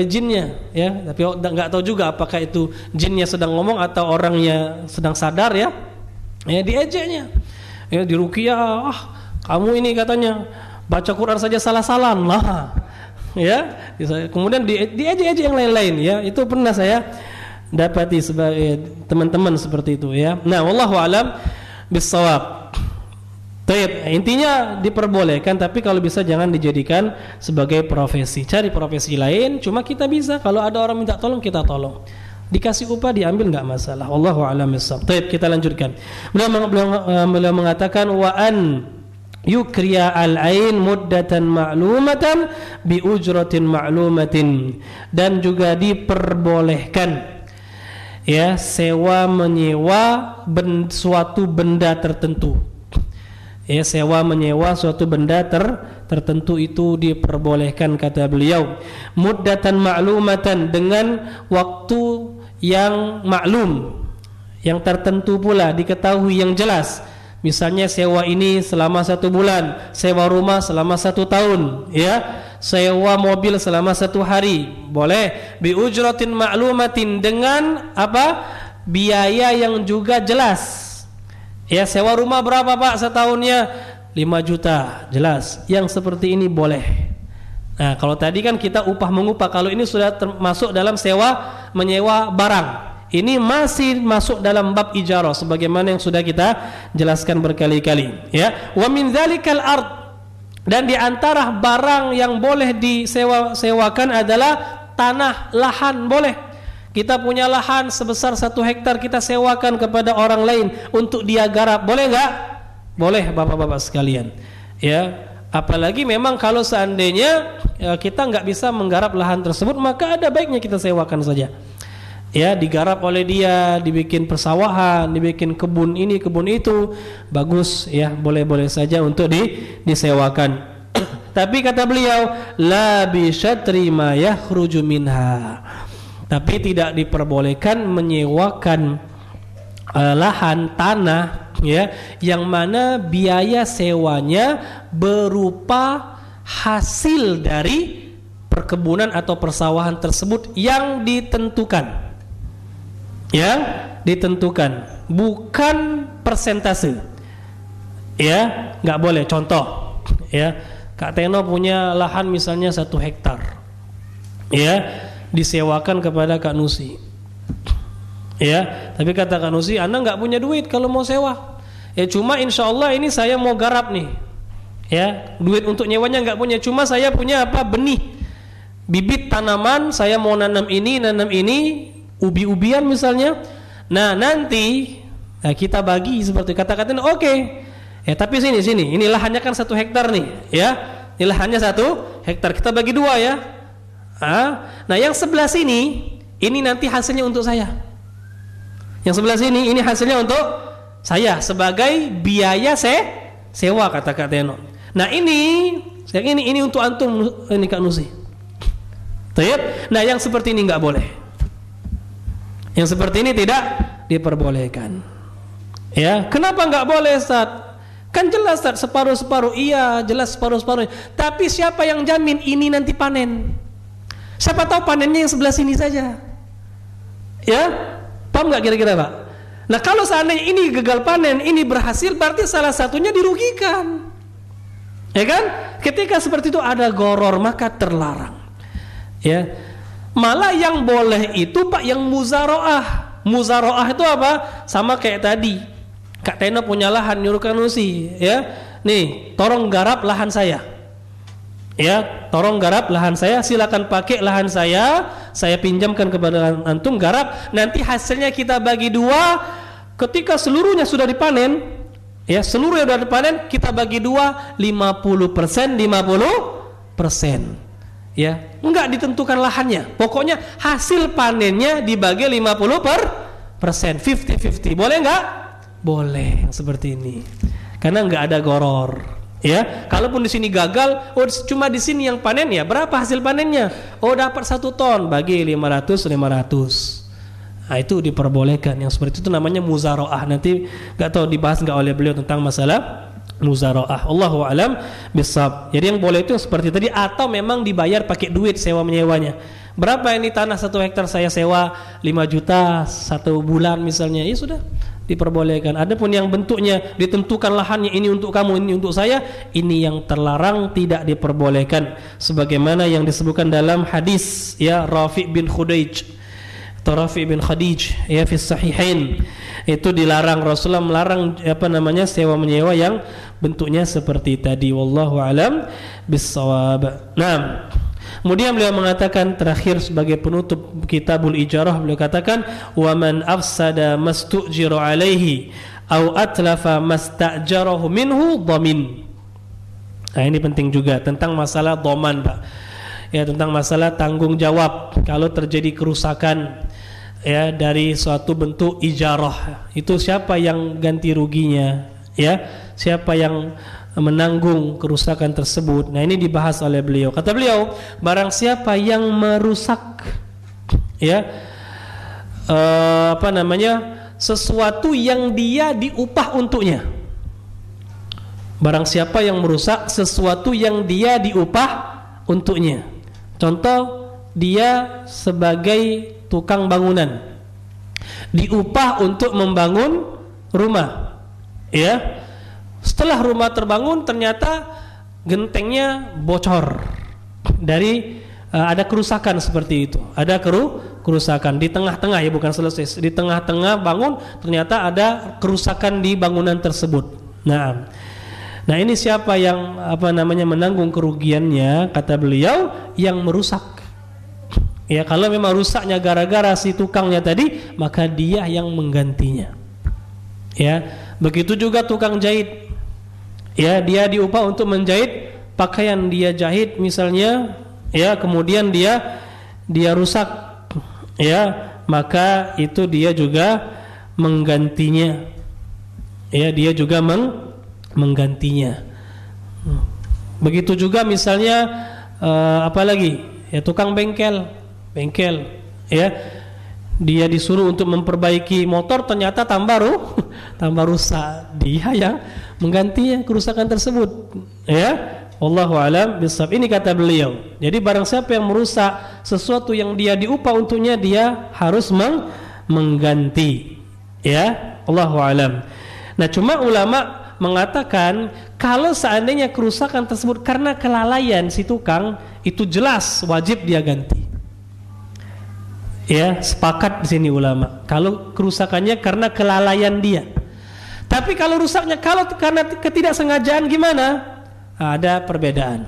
jinnya, ya. Tapi nggak tahu juga apakah itu jinnya sedang ngomong atau orangnya sedang sadar, ya. Ya, diejeknya. Ya, diruqyah, kamu ini katanya baca Quran saja salah-salah lah. Ya, kemudian diejek-ejek yang lain-lain, ya. Itu pernah saya dapati sebagai teman-teman seperti itu, ya. Nah, wallahu alam bissawab. Intinya diperbolehkan, tapi kalau bisa jangan dijadikan sebagai profesi. Cari profesi lain. Cuma kita bisa, kalau ada orang minta tolong kita tolong. Dikasih upah diambil nggak masalah. Wallahu a'lam bissawab. Kita lanjutkan. Beliau mengatakan wa an yukriya al-ain muddatan ma'lumatan bi ujratin ma'lumatin, dan juga diperbolehkan, ya, sewa menyewa suatu benda tertentu. Ya, sewa menyewa suatu benda tertentu itu diperbolehkan, kata beliau. Muddatan ma'lumatan, dengan waktu yang maklum, yang tertentu pula, diketahui, yang jelas. Misalnya sewa ini selama 1 bulan, sewa rumah selama 1 tahun, ya, sewa mobil selama 1 hari, boleh. Bi ujratin ma'lumatin, dengan apa? Biaya yang juga jelas. Ya, sewa rumah berapa Pak setahunnya? 5 juta, jelas. Yang seperti ini boleh. Nah, kalau tadi kan kita upah mengupah, kalau ini sudah termasuk dalam sewa menyewa barang. Ini masih masuk dalam bab ijarah sebagaimana yang sudah kita jelaskan berkali-kali, ya. Wa min dzalikal ard, dan di antara barang yang boleh disewakan adalah tanah, lahan, boleh. Kita punya lahan sebesar 1 hektar, kita sewakan kepada orang lain untuk dia garap, boleh nggak? Boleh, bapak-bapak sekalian, ya. Apalagi memang kalau seandainya kita nggak bisa menggarap lahan tersebut, maka ada baiknya kita sewakan saja, ya. Digarap oleh dia, dibikin persawahan, dibikin kebun ini, kebun itu, bagus, ya. Boleh-boleh saja untuk disewakan. Tapi kata beliau, la bi syatri ma yakhruju minha, tapi tidak diperbolehkan menyewakan lahan tanah, ya, yang mana biaya sewanya berupa hasil dari perkebunan atau persawahan tersebut yang ditentukan, bukan persentase, ya. Nggak boleh. Contoh, ya, Kak Teno punya lahan misalnya 1 hektar, ya, disewakan kepada Kak Nusi, ya. Tapi kata Kak Nusi, Anda nggak punya duit kalau mau sewa, ya. Cuma insya Allah ini saya mau garap nih, ya. Duit untuk nyewanya nggak punya, cuma saya punya apa, benih, bibit tanaman, saya mau nanam ini, ubi-ubian misalnya. Nah, nanti kita bagi seperti kata-kata, oke. Ya, tapi sini, ini lahannya kan 1 hektar nih, ya. Ini lahannya 1 hektar, kita bagi 2, ya. Nah, yang sebelah sini, ini nanti hasilnya untuk saya. Yang sebelah sini, ini hasilnya untuk saya sebagai biaya sewa, kata Kak Teno. Nah, ini untuk antum, ini Kak Nusi. Tayyib. Nah, yang seperti ini nggak boleh. Yang seperti ini tidak diperbolehkan. Ya, kenapa nggak boleh, Ustaz? Kan jelas, Ustaz, separuh-separuh. Iya, jelas separuh-separuh. Tapi siapa yang jamin ini nanti panen? Siapa tahu panennya yang sebelah sini saja, ya. Paham nggak kira-kira, Pak? Nah, kalau seandainya ini gagal panen, ini berhasil, berarti salah satunya dirugikan, ya kan? Ketika seperti itu ada goror, maka terlarang, ya. Malah yang boleh itu, Pak, yang muzaroah. Muzaroah itu apa? Sama kayak tadi, Kak Teno punya lahan, nyuruh Kak Nusi, ya. Nih, tolong garap lahan saya, ya, tolong garap lahan saya, silakan pakai lahan saya pinjamkan kepada antum, garap, nanti hasilnya kita bagi 2. Ketika seluruhnya sudah dipanen, ya, seluruhnya sudah dipanen, kita bagi 2, 50%, 50%, Ya, enggak ditentukan lahannya. Pokoknya hasil panennya dibagi 50%, 50-50. Boleh enggak? Boleh, seperti ini. Karena enggak ada goror. Ya, kalaupun di sini gagal, cuma di sini yang panen, ya berapa hasil panennya? Dapat 1 ton, bagi 500. Nah, itu diperbolehkan. Yang seperti itu namanya muzaroah. Nanti enggak tahu dibahas enggak oleh beliau tentang masalah muzaroah. Allahu a'lam bishawab. Jadi yang boleh itu seperti tadi, atau memang dibayar pakai duit sewa menyewanya. Berapa ini tanah 1 hektar saya sewa 5 juta 1 bulan misalnya, ya sudah diperbolehkan. Adapun yang bentuknya ditentukan lahannya, ini untuk kamu, ini untuk saya, ini yang terlarang, tidak diperbolehkan. Sebagaimana yang disebutkan dalam hadis ya Rafi' bin Khudij atau Rafi' bin Khadij ya fi sahihain, itu dilarang, Rasulullah melarang sewa menyewa yang bentuknya seperti tadi. Wallahu alam bissawab. Nah, kemudian beliau mengatakan terakhir sebagai penutup Kitabul Ijarah, beliau katakan wa man afsada mastu'jira alaihi au atlafa mastajarahu minhu dhamin. Nah, ini penting juga tentang masalah dhaman, Pak. Ya, tentang masalah tanggung jawab kalau terjadi kerusakan ya dari suatu bentuk ijarah. Itu siapa yang ganti ruginya? Ya, siapa yang menanggung kerusakan tersebut? Nah, ini dibahas oleh beliau. Kata beliau, barang siapa yang merusak ya sesuatu yang dia diupah untuknya. Barang siapa yang merusak sesuatu yang dia diupah untuknya. Contoh, dia sebagai tukang bangunan, diupah untuk membangun rumah. Ya, setelah rumah terbangun ternyata gentengnya bocor dari ada kerusakan seperti itu. Ada kerusakan di tengah-tengah, ya bukan selesai. Di tengah-tengah bangun ternyata ada kerusakan di bangunan tersebut. Nah, ini siapa yang menanggung kerugiannya? Kata beliau, yang merusak. Ya, kalau memang rusaknya gara-gara si tukangnya tadi, maka dia yang menggantinya. Ya, begitu juga tukang jahit. Ya, dia diupah untuk menjahit pakaian, dia jahit misalnya, ya, kemudian dia rusak, ya, maka itu dia juga menggantinya. Ya, dia juga menggantinya. Begitu juga misalnya apalagi ya, tukang bengkel, ya, dia disuruh untuk memperbaiki motor, ternyata tambah rusak, dia yang menggantinya kerusakan tersebut. Ya, wallahu alam bishawab. Ini kata beliau. Jadi barang siapa yang merusak sesuatu yang dia diupah untuknya, dia harus mengganti. Ya, wallahu alam. Nah, cuma ulama mengatakan kalau seandainya kerusakan tersebut karena kelalaian si tukang, itu jelas wajib dia ganti. Ya, sepakat di sini ulama. Kalau kerusakannya karena kelalaian dia. Tapi kalau rusaknya karena ketidaksengajaan gimana? Ada perbedaan.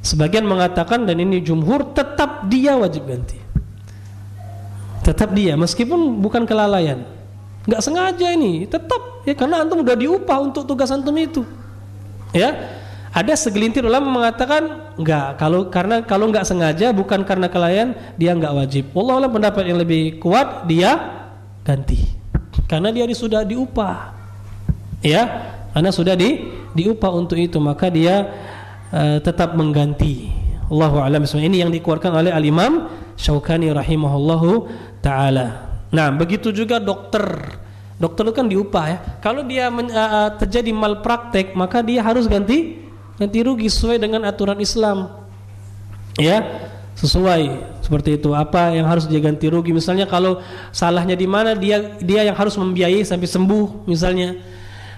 Sebagian mengatakan, dan ini jumhur, tetap dia wajib ganti. Tetap dia, meskipun bukan kelalaian. Enggak sengaja ini, tetap ya, karena antum udah diupah untuk tugas antum itu. Ya, ada segelintir ulama mengatakan enggak, kalau enggak sengaja, bukan karena kelalaian, dia enggak wajib. Wallahu a'lam, pendapat yang lebih kuat dia ganti, karena dia sudah diupah. Ya, karena sudah diupah untuk itu, maka dia tetap mengganti. Allahu a'lam. Ini yang dikeluarkan oleh Al-Imam Syaukani rahimahullahu taala. Nah, begitu juga dokter itu kan diupah ya. Kalau dia terjadi malpraktek, maka dia harus ganti rugi sesuai dengan aturan Islam. Ya, sesuai seperti itu. Apa yang harus dia ganti rugi? Misalnya kalau salahnya di mana, dia yang harus membiayai sampai sembuh misalnya.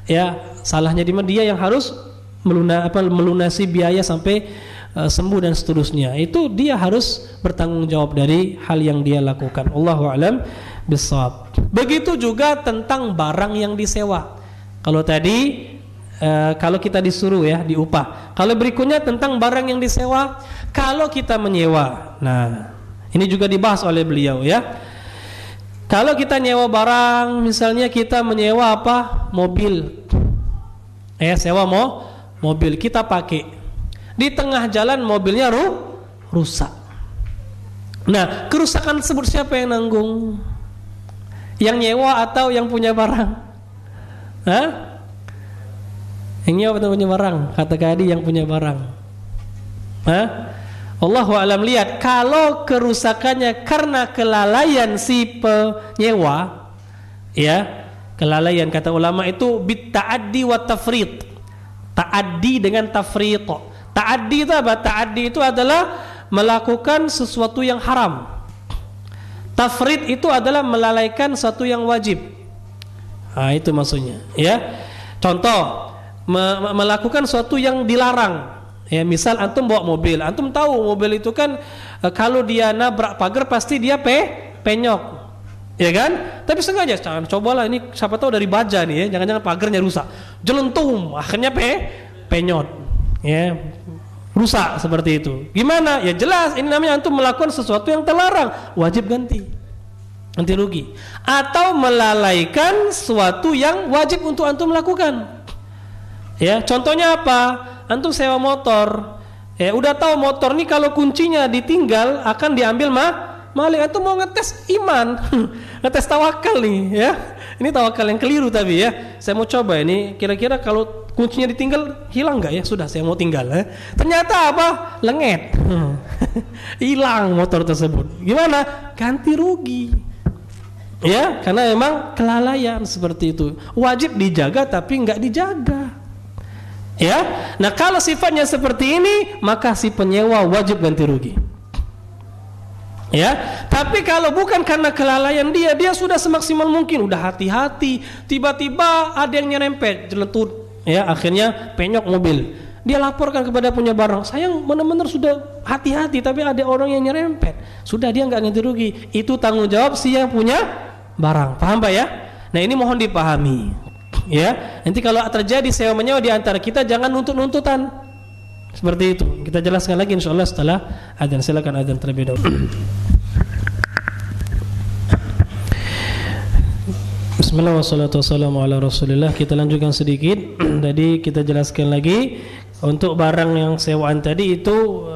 Ya, salahnya di mana, dia yang harus melunasi biaya sampai sembuh dan seterusnya. Itu dia harus bertanggung jawab dari hal yang dia lakukan. Allahu a'lam bishawab. Begitu juga tentang barang yang disewa. Kalau tadi kalau kita disuruh ya diupah. Kalau berikutnya tentang barang yang disewa, kalau kita menyewa. Nah, ini juga dibahas oleh beliau ya. Kalau kita nyewa barang, misalnya kita menyewa mobil. Sewa mobil kita pakai. Di tengah jalan mobilnya rusak. Nah, kerusakan tersebut siapa yang nanggung? Yang nyewa atau yang punya barang? Hah? Yang nyewa atau punya barang? Kata Kadi yang punya barang. Hah? Allahu a'lam. Lihat, kalau kerusakannya karena kelalaian si penyewa, ya, kelalaian kata ulama itu bit ta'addi wa tafrid. Ta'addi dengan tafrid. Ta'addi itu apa? Ta'addi itu adalah melakukan sesuatu yang haram. Tafrid itu adalah melalaikan sesuatu yang wajib. Nah, itu maksudnya, ya. Contoh, melakukan sesuatu yang dilarang. Ya, misal antum bawa mobil, antum tahu mobil itu kan kalau dia nabrak pagar pasti dia penyok. Ya kan? Tapi sengaja, jangan cobalah ini siapa tahu dari baja nih ya, jangan-jangan pagarnya rusak. Jelentum, akhirnya penyot. Ya. Rusak seperti itu. Gimana? Ya jelas ini namanya antum melakukan sesuatu yang terlarang, wajib ganti rugi. Atau melalaikan sesuatu yang wajib untuk antum lakukan. Ya, contohnya apa? Antum sewa motor. Ya, udah tahu motor nih kalau kuncinya ditinggal akan diambil maling. Antum mau ngetes iman, ngetes tawakal nih, ya. Ini tawakal yang keliru tapi ya. Saya mau coba ini kira-kira kalau kuncinya ditinggal hilang nggak ya? Sudah saya mau tinggal. Ternyata apa? Lenget. Hilang motor tersebut. Gimana? Ganti rugi. Ya, karena memang kelalaian seperti itu. Wajib dijaga tapi nggak dijaga. Ya. Nah, kalau sifatnya seperti ini, maka si penyewa wajib ganti rugi. Ya, tapi kalau bukan karena kelalaian dia sudah semaksimal mungkin, udah hati-hati, tiba-tiba ada yang nyerempet, jelentut, ya, akhirnya penyok mobil. Dia laporkan kepada punya barang, sayang benar-benar sudah hati-hati, tapi ada orang yang nyerempet, sudah dia nggak ganti rugi. Itu tanggung jawab si yang punya barang, paham Pak ya? Nah ini mohon dipahami, ya. Nanti kalau terjadi sewa menyewa di antara kita, jangan nuntut-nuntutan seperti itu. Kita jelaskan lagi insyaallah setelah adzan. Silakan adzan terlebih dahulu. Bismillah wassalatu wassalamu ala rasulillah. Kita lanjutkan sedikit. Tadi kita jelaskan lagi untuk barang yang sewaan tadi itu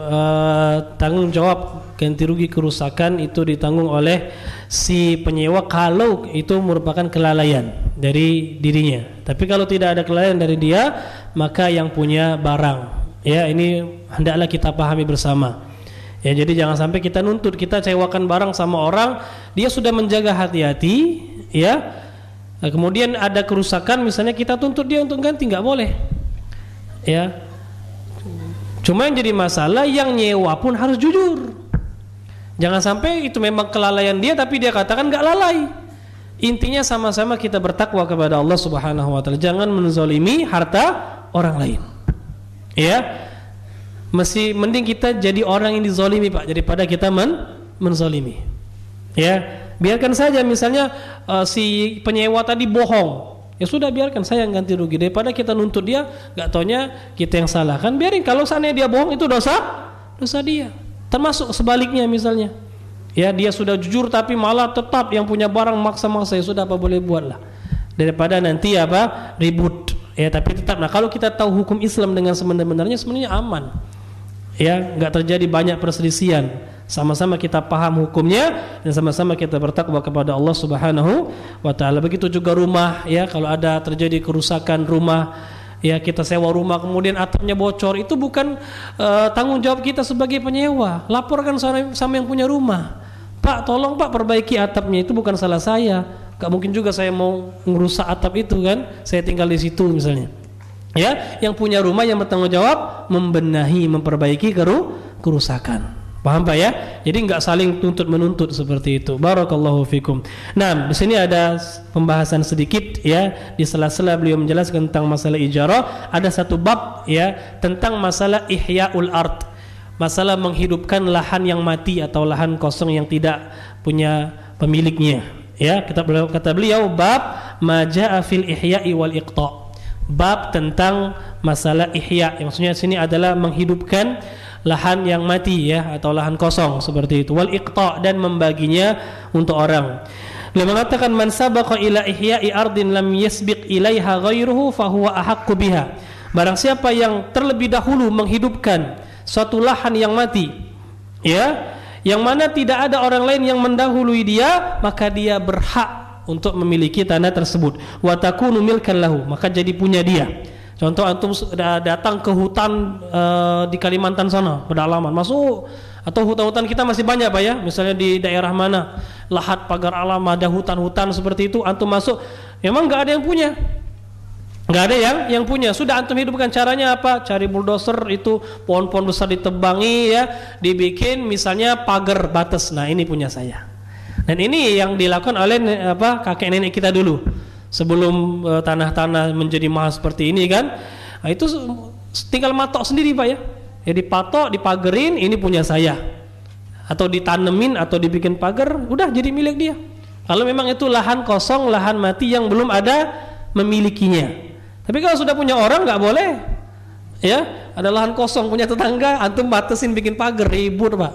tanggung jawab ganti rugi kerusakan itu ditanggung oleh si penyewa kalau itu merupakan kelalaian dari dirinya. Tapi kalau tidak ada kelalaian dari dia, maka yang punya barang. Ya, ini hendaklah kita pahami bersama. Ya, jadi jangan sampai kita nuntut, kita sewakan barang sama orang, dia sudah menjaga hati-hati, ya. Nah, kemudian ada kerusakan, misalnya kita tuntut dia untuk ganti, nggak boleh. Ya. Cuma yang jadi masalah yang nyewa pun harus jujur. Jangan sampai itu memang kelalaian dia, tapi dia katakan nggak lalai. Intinya sama-sama kita bertakwa kepada Allah Subhanahu Wa Taala. Jangan menzalimi harta orang lain. Ya, masih mending kita jadi orang yang dizalimi Pak daripada kita menzalimi. Ya, biarkan saja misalnya si penyewa tadi bohong, ya sudah biarkan saya yang ganti rugi daripada kita nuntut dia, nggak taunya kita yang salah kan. Biarin, kalau seandainya dia bohong itu dosa dia. Termasuk sebaliknya misalnya, ya dia sudah jujur tapi malah tetap yang punya barang maksa-maksa, ya sudah apa boleh buatlah daripada nanti apa ribut. Ya, tapi tetap, nah kalau kita tahu hukum Islam dengan sebenarnya sebenarnya aman. Ya, enggak terjadi banyak perselisihan. Sama-sama kita paham hukumnya dan sama-sama kita bertakwa kepada Allah Subhanahu wa taala. Begitu juga rumah, ya, kalau ada terjadi kerusakan rumah, ya kita sewa rumah kemudian atapnya bocor, itu bukan tanggung jawab kita sebagai penyewa. Laporkan sama yang punya rumah. Pak, tolong Pak perbaiki atapnya, itu bukan salah saya. Gak mungkin juga saya mau ngerusak atap itu kan, saya tinggal di situ misalnya. Ya, yang punya rumah yang bertanggung jawab membenahi, memperbaiki kerusakan. Paham Pak ya? Jadi enggak saling tuntut menuntut seperti itu. Barakallahu fikum. Nah, di sini ada pembahasan sedikit ya, di sela-sela beliau menjelaskan tentang masalah ijarah, ada satu bab ya tentang masalah ihyaul ard. Masalah menghidupkan lahan yang mati atau lahan kosong yang tidak punya pemiliknya. Ya, kata beliau bab majaa fil ihya'i wal iqta'. Bab tentang masalah ihya, yang maksudnya sini adalah menghidupkan lahan yang mati ya atau lahan kosong seperti itu, wal iqta' dan membaginya untuk orang. Beliau mengatakan man sabaqa ila ihya'i ardin lam yasbiq ilaiha ghairuhu fa huwa ahaqqu biha. Barang siapa yang terlebih dahulu menghidupkan suatu lahan yang mati Ya, yang mana tidak ada orang lain yang mendahului dia, maka dia berhak untuk memiliki tanah tersebut. Wa takunu milkan lahu, maka jadi punya dia. Contoh antum datang ke hutan di Kalimantan sana, pedalaman, masuk, atau hutan-hutan kita masih banyak Pak ya, misalnya di daerah mana, lahat pagar alam ada hutan-hutan seperti itu, antum masuk, memang nggak ada yang punya, nggak ada yang punya. Sudah antum hidupkan, caranya apa? Cari bulldozer, itu pohon-pohon besar ditebangi ya, dibikin misalnya pagar batas. Nah ini punya saya. Dan ini yang dilakukan oleh kakek nenek kita dulu. Sebelum tanah-tanah menjadi mahal seperti ini kan, nah, itu tinggal matok sendiri Pak ya. Ya dipatok, dipagerin, ini punya saya. Atau ditanemin atau dibikin pagar, udah jadi milik dia. Kalau memang itu lahan kosong, lahan mati yang belum ada memilikinya. Tapi kalau sudah punya orang nggak boleh. Ya, ada lahan kosong punya tetangga, antum batasin bikin pagar, ribut Pak.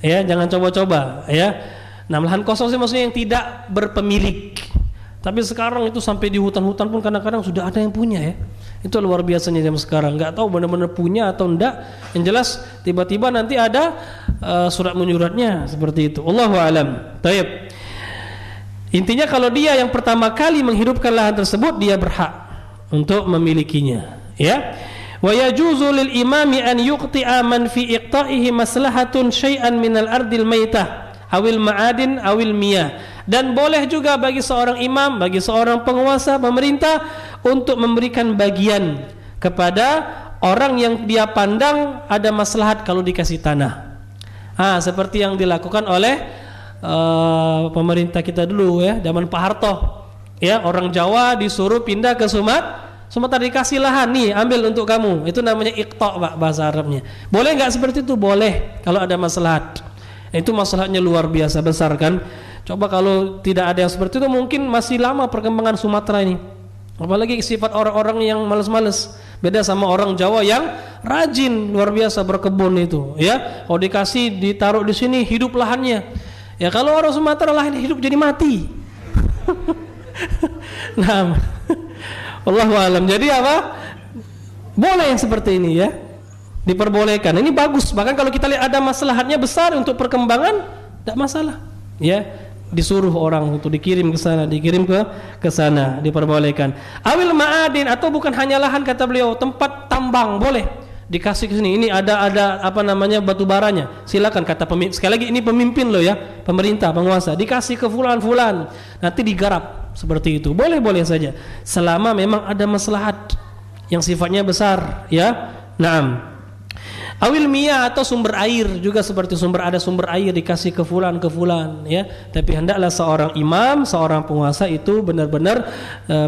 Ya, jangan coba-coba ya. Nah, lahan kosong sih maksudnya yang tidak berpemilik. Tapi sekarang itu sampai di hutan-hutan pun kadang-kadang sudah ada yang punya ya. Itu luar biasanya zaman sekarang. Nggak tahu benar-benar punya atau enggak. Yang jelas tiba-tiba nanti ada surat menyuratnya seperti itu. Allahu a'lam. Taib. Intinya kalau dia yang pertama kali menghidupkan lahan tersebut, dia berhak untuk memilikinya. Ya. Wa yajuzu lil imami an yuqti'a man fi iqta'ihi maslahatun syai'an minal ardil maitah awil ma'adin awil miyah. Dan boleh juga bagi seorang imam, bagi seorang penguasa, pemerintah untuk memberikan bagian kepada orang yang dia pandang ada maslahat kalau dikasih tanah. Seperti yang dilakukan oleh pemerintah kita dulu ya, zaman Pak Harto. Ya, orang Jawa disuruh pindah ke Sumatera, dikasih lahan, nih ambil untuk kamu. Itu namanya iqta' Pak bahasa Arabnya. Boleh nggak seperti itu? Boleh kalau ada maslahat. Itu masalahnya luar biasa besar kan. Coba kalau tidak ada yang seperti itu, mungkin masih lama perkembangan Sumatera ini. Apalagi sifat orang-orang yang malas-malas. Beda sama orang Jawa yang rajin luar biasa berkebun itu. Ya, kalau dikasih ditaruh di sini hidup lahannya. Ya kalau orang Sumatera lahan hidup jadi mati. Nah, Wallahu a'lam. Jadi apa? Boleh yang seperti ini ya. Diperbolehkan. Ini bagus. Bahkan kalau kita lihat ada maslahatnya besar untuk perkembangan, tidak masalah. Ya, disuruh orang untuk dikirim ke sana, dikirim ke sana, diperbolehkan. Awil ma'adin, atau bukan hanya lahan kata beliau, tempat tambang boleh dikasih ke sini. Ini ada apa namanya batu baranya. Silakan kata pemimpin. Sekali lagi ini pemimpin loh ya, pemerintah, penguasa. Dikasih ke fulan-fulan. Nanti digarap seperti itu. Boleh-boleh saja. Selama memang ada maslahat yang sifatnya besar, ya. Naam. Awil miyah, atau sumber air juga seperti ada sumber air dikasih ke fulan ya. Tapi hendaklah seorang imam, seorang penguasa itu benar-benar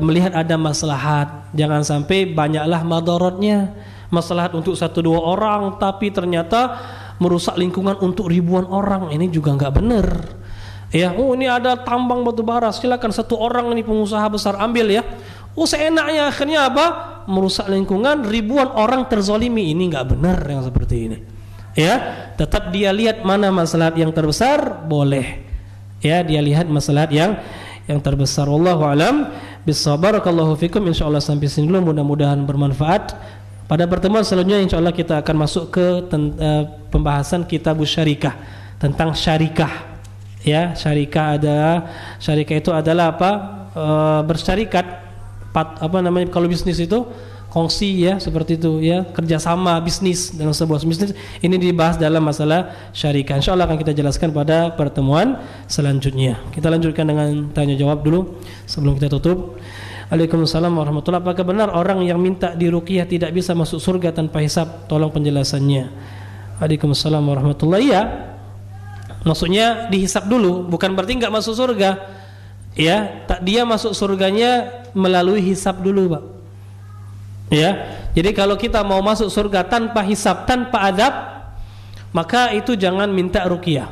melihat ada maslahat. Jangan sampai banyaklah madaratnya. Maslahat untuk 1-2 orang tapi ternyata merusak lingkungan untuk ribuan orang. Ini juga enggak benar. Ya, ini ada tambang batu bara, silakan 1 orang ini pengusaha besar ambil ya. Seenaknya akhirnya apa? Merusak lingkungan, ribuan orang terzolimi. Ini nggak benar yang seperti ini. Ya, tetap dia lihat mana maslahat yang terbesar, boleh. Ya, dia lihat maslahat yang terbesar. Wallahu a'lam bissawab. Barakallahu fikum. Insyaallah sampai sini dulu, mudah-mudahan bermanfaat. Pada pertemuan selanjutnya insyaallah kita akan masuk ke pembahasan kitabus syarikah, tentang syarikah. Ya, syarikah itu adalah apa? Bersyarikat. Apa namanya kalau bisnis itu kongsi ya, seperti itu ya, kerjasama bisnis dalam sebuah bisnis. Ini dibahas dalam masalah syarikah. Insyaallah akan kita jelaskan pada pertemuan selanjutnya. Kita lanjutkan dengan tanya jawab dulu sebelum kita tutup. Waalaikumsalam warahmatullahi wabarakatuh. Apakah benar orang yang minta diruqyah tidak bisa masuk surga tanpa hisab? Tolong penjelasannya. Waalaikumsalam warahmatullahi. Ya, maksudnya dihisab dulu, bukan berarti enggak masuk surga. Ya, dia masuk surganya melalui hisab dulu, Pak. Ya, jadi kalau kita mau masuk surga tanpa hisab, tanpa adab, maka itu jangan minta ruqyah.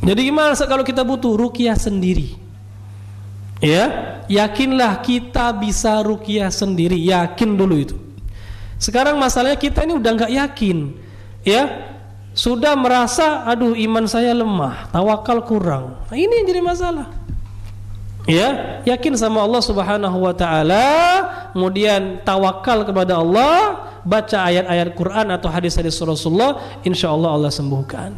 Jadi gimana kalau kita butuh ruqyah sendiri? Ya, yakinlah kita bisa ruqyah sendiri, yakin dulu itu. Sekarang masalahnya kita ini udah nggak yakin, ya, sudah merasa, aduh iman saya lemah, tawakal kurang. Nah, ini yang jadi masalah. Ya, yakin sama Allah Subhanahu wa taala, kemudian tawakal kepada Allah, baca ayat-ayat Quran atau hadis-hadis Rasulullah, insyaallah Allah sembuhkan.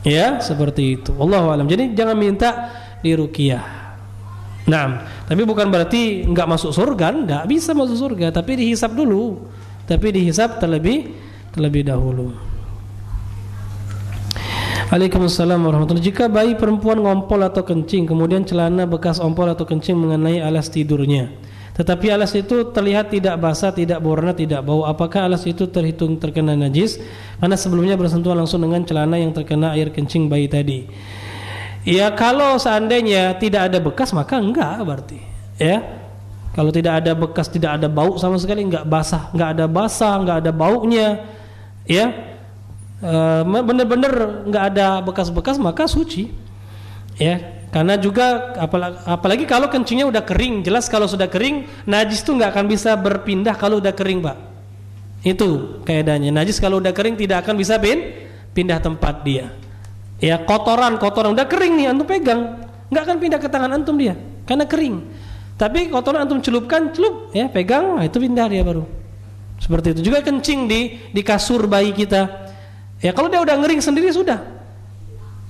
Ya, seperti itu. Wallahu alam. Jadi jangan minta diruqyah. Nah, tapi bukan berarti enggak masuk surga, enggak bisa masuk surga, tapi dihisab dulu. Tapi dihisab terlebih dahulu. Waalaikumsalam warahmatullahi. Jika bayi perempuan ngompol atau kencing, kemudian celana bekas ompol atau kencing mengenai alas tidurnya, tetapi alas itu terlihat tidak basah, tidak berwarna, tidak bau, apakah alas itu terhitung terkena najis karena sebelumnya bersentuhan langsung dengan celana yang terkena air kencing bayi tadi? Ya, kalau seandainya tidak ada bekas maka enggak berarti. Ya, kalau tidak ada bekas, tidak ada bau sama sekali, enggak ada baunya, ya, benar-benar enggak ada bekas-bekas, maka suci. Ya, karena juga apalagi kalau kencingnya udah kering, jelas kalau sudah kering najis itu enggak akan bisa berpindah kalau udah kering, Pak. Itu kaidahnya. Najis kalau udah kering tidak akan bisa pindah tempat dia. Ya, kotoran udah kering nih, antum pegang, nggak akan pindah ke tangan antum dia, karena kering. Tapi kotoran antum celupkan, ya pegang, nah itu pindah dia baru. Seperti itu. Juga kencing di kasur bayi kita. Ya, kalau dia udah ngering sendiri sudah.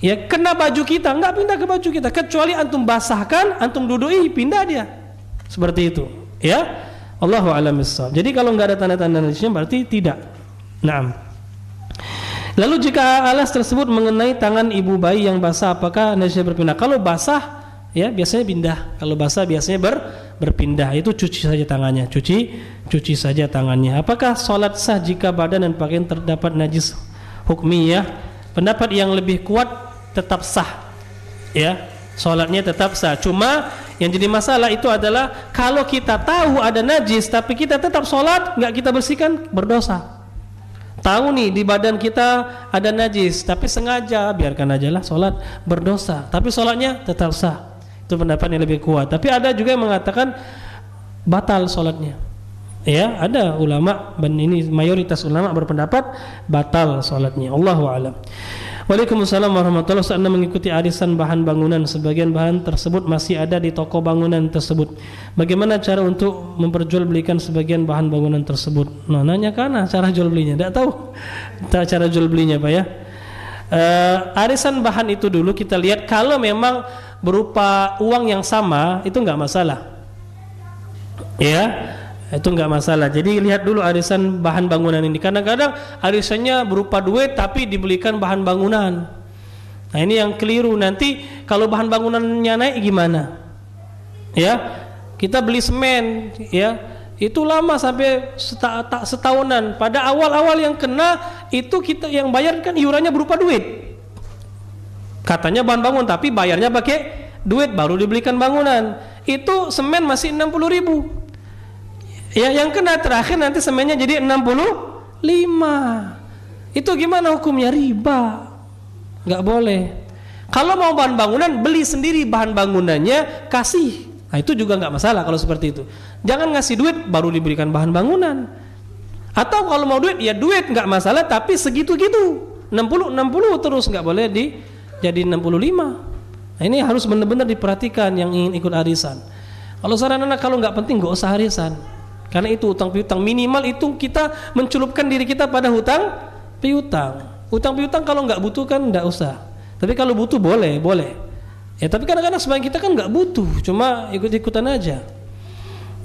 Ya, kena baju kita, nggak pindah ke baju kita, kecuali antum basahkan, antum dudui, pindah dia. Seperti itu. Ya, Allahu a'lam bishawab. Jadi kalau nggak ada tanda-tanda najisnya berarti tidak. Naam. Lalu jika alas tersebut mengenai tangan ibu bayi yang basah, apakah najisnya berpindah? Kalau basah, ya biasanya pindah. Kalau basah biasanya berpindah. Itu cuci saja tangannya. Cuci saja tangannya. Apakah sholat sah jika badan dan pakaian terdapat najis hukmiyah? Pendapat yang lebih kuat tetap sah. Ya, sholatnya tetap sah. Cuma yang jadi masalah itu adalah kalau kita tahu ada najis tapi kita tetap sholat, nggak kita bersihkan, berdosa. Tahu nih di badan kita ada najis tapi sengaja, biarkan aja lah sholat, berdosa. Tapi sholatnya tetap sah. Itu pendapat yang lebih kuat. Tapi ada juga yang mengatakan batal sholatnya. Ya, ada ulama, dan ini mayoritas ulama berpendapat batal sholatnya. Allahu a'lam. Waalaikumsalam warahmatullahi wabarakatuh. Anda mengikuti arisan bahan bangunan, sebagian bahan tersebut masih ada di toko bangunan tersebut. Bagaimana cara untuk memperjualbelikan sebagian bahan bangunan tersebut? Nah, nanya karena cara jual belinya, tidak tahu cara jual belinya, Pak ya. Arisan bahan itu dulu kita lihat, kalau memang berupa uang yang sama itu enggak masalah. Ya, itu enggak masalah. Jadi lihat dulu arisan bahan bangunan ini. Kadang-kadang arisannya berupa duit tapi dibelikan bahan bangunan. Nah, ini yang keliru. Nanti kalau bahan bangunannya naik gimana? Ya, kita beli semen, ya, itu lama sampai setahunan. Pada awal-awal yang kena itu kita yang bayarkan iurannya berupa duit. Katanya bahan bangunan tapi bayarnya pakai duit, baru dibelikan bangunan. Itu semen masih 60.000. Ya, yang kena terakhir nanti semennya jadi 65. Itu gimana hukumnya? Riba. Enggak boleh. Kalau mau bahan bangunan, beli sendiri bahan bangunannya, kasih. Nah, itu juga enggak masalah kalau seperti itu. Jangan ngasih duit baru diberikan bahan bangunan. Atau kalau mau duit, ya duit enggak masalah, tapi segitu-gitu. 60 terus, enggak boleh jadi 65. Nah, ini harus benar-benar diperhatikan yang ingin ikut arisan. Kalau saran anak, kalau enggak penting enggak usah arisan. Karena itu utang piutang, minimal itu kita mencelupkan diri kita pada hutang piutang. Hutang piutang kalau nggak butuh kan nggak usah. Tapi kalau butuh boleh. Ya, tapi kadang-kadang sebagian kita kan nggak butuh, cuma ikut-ikutan aja.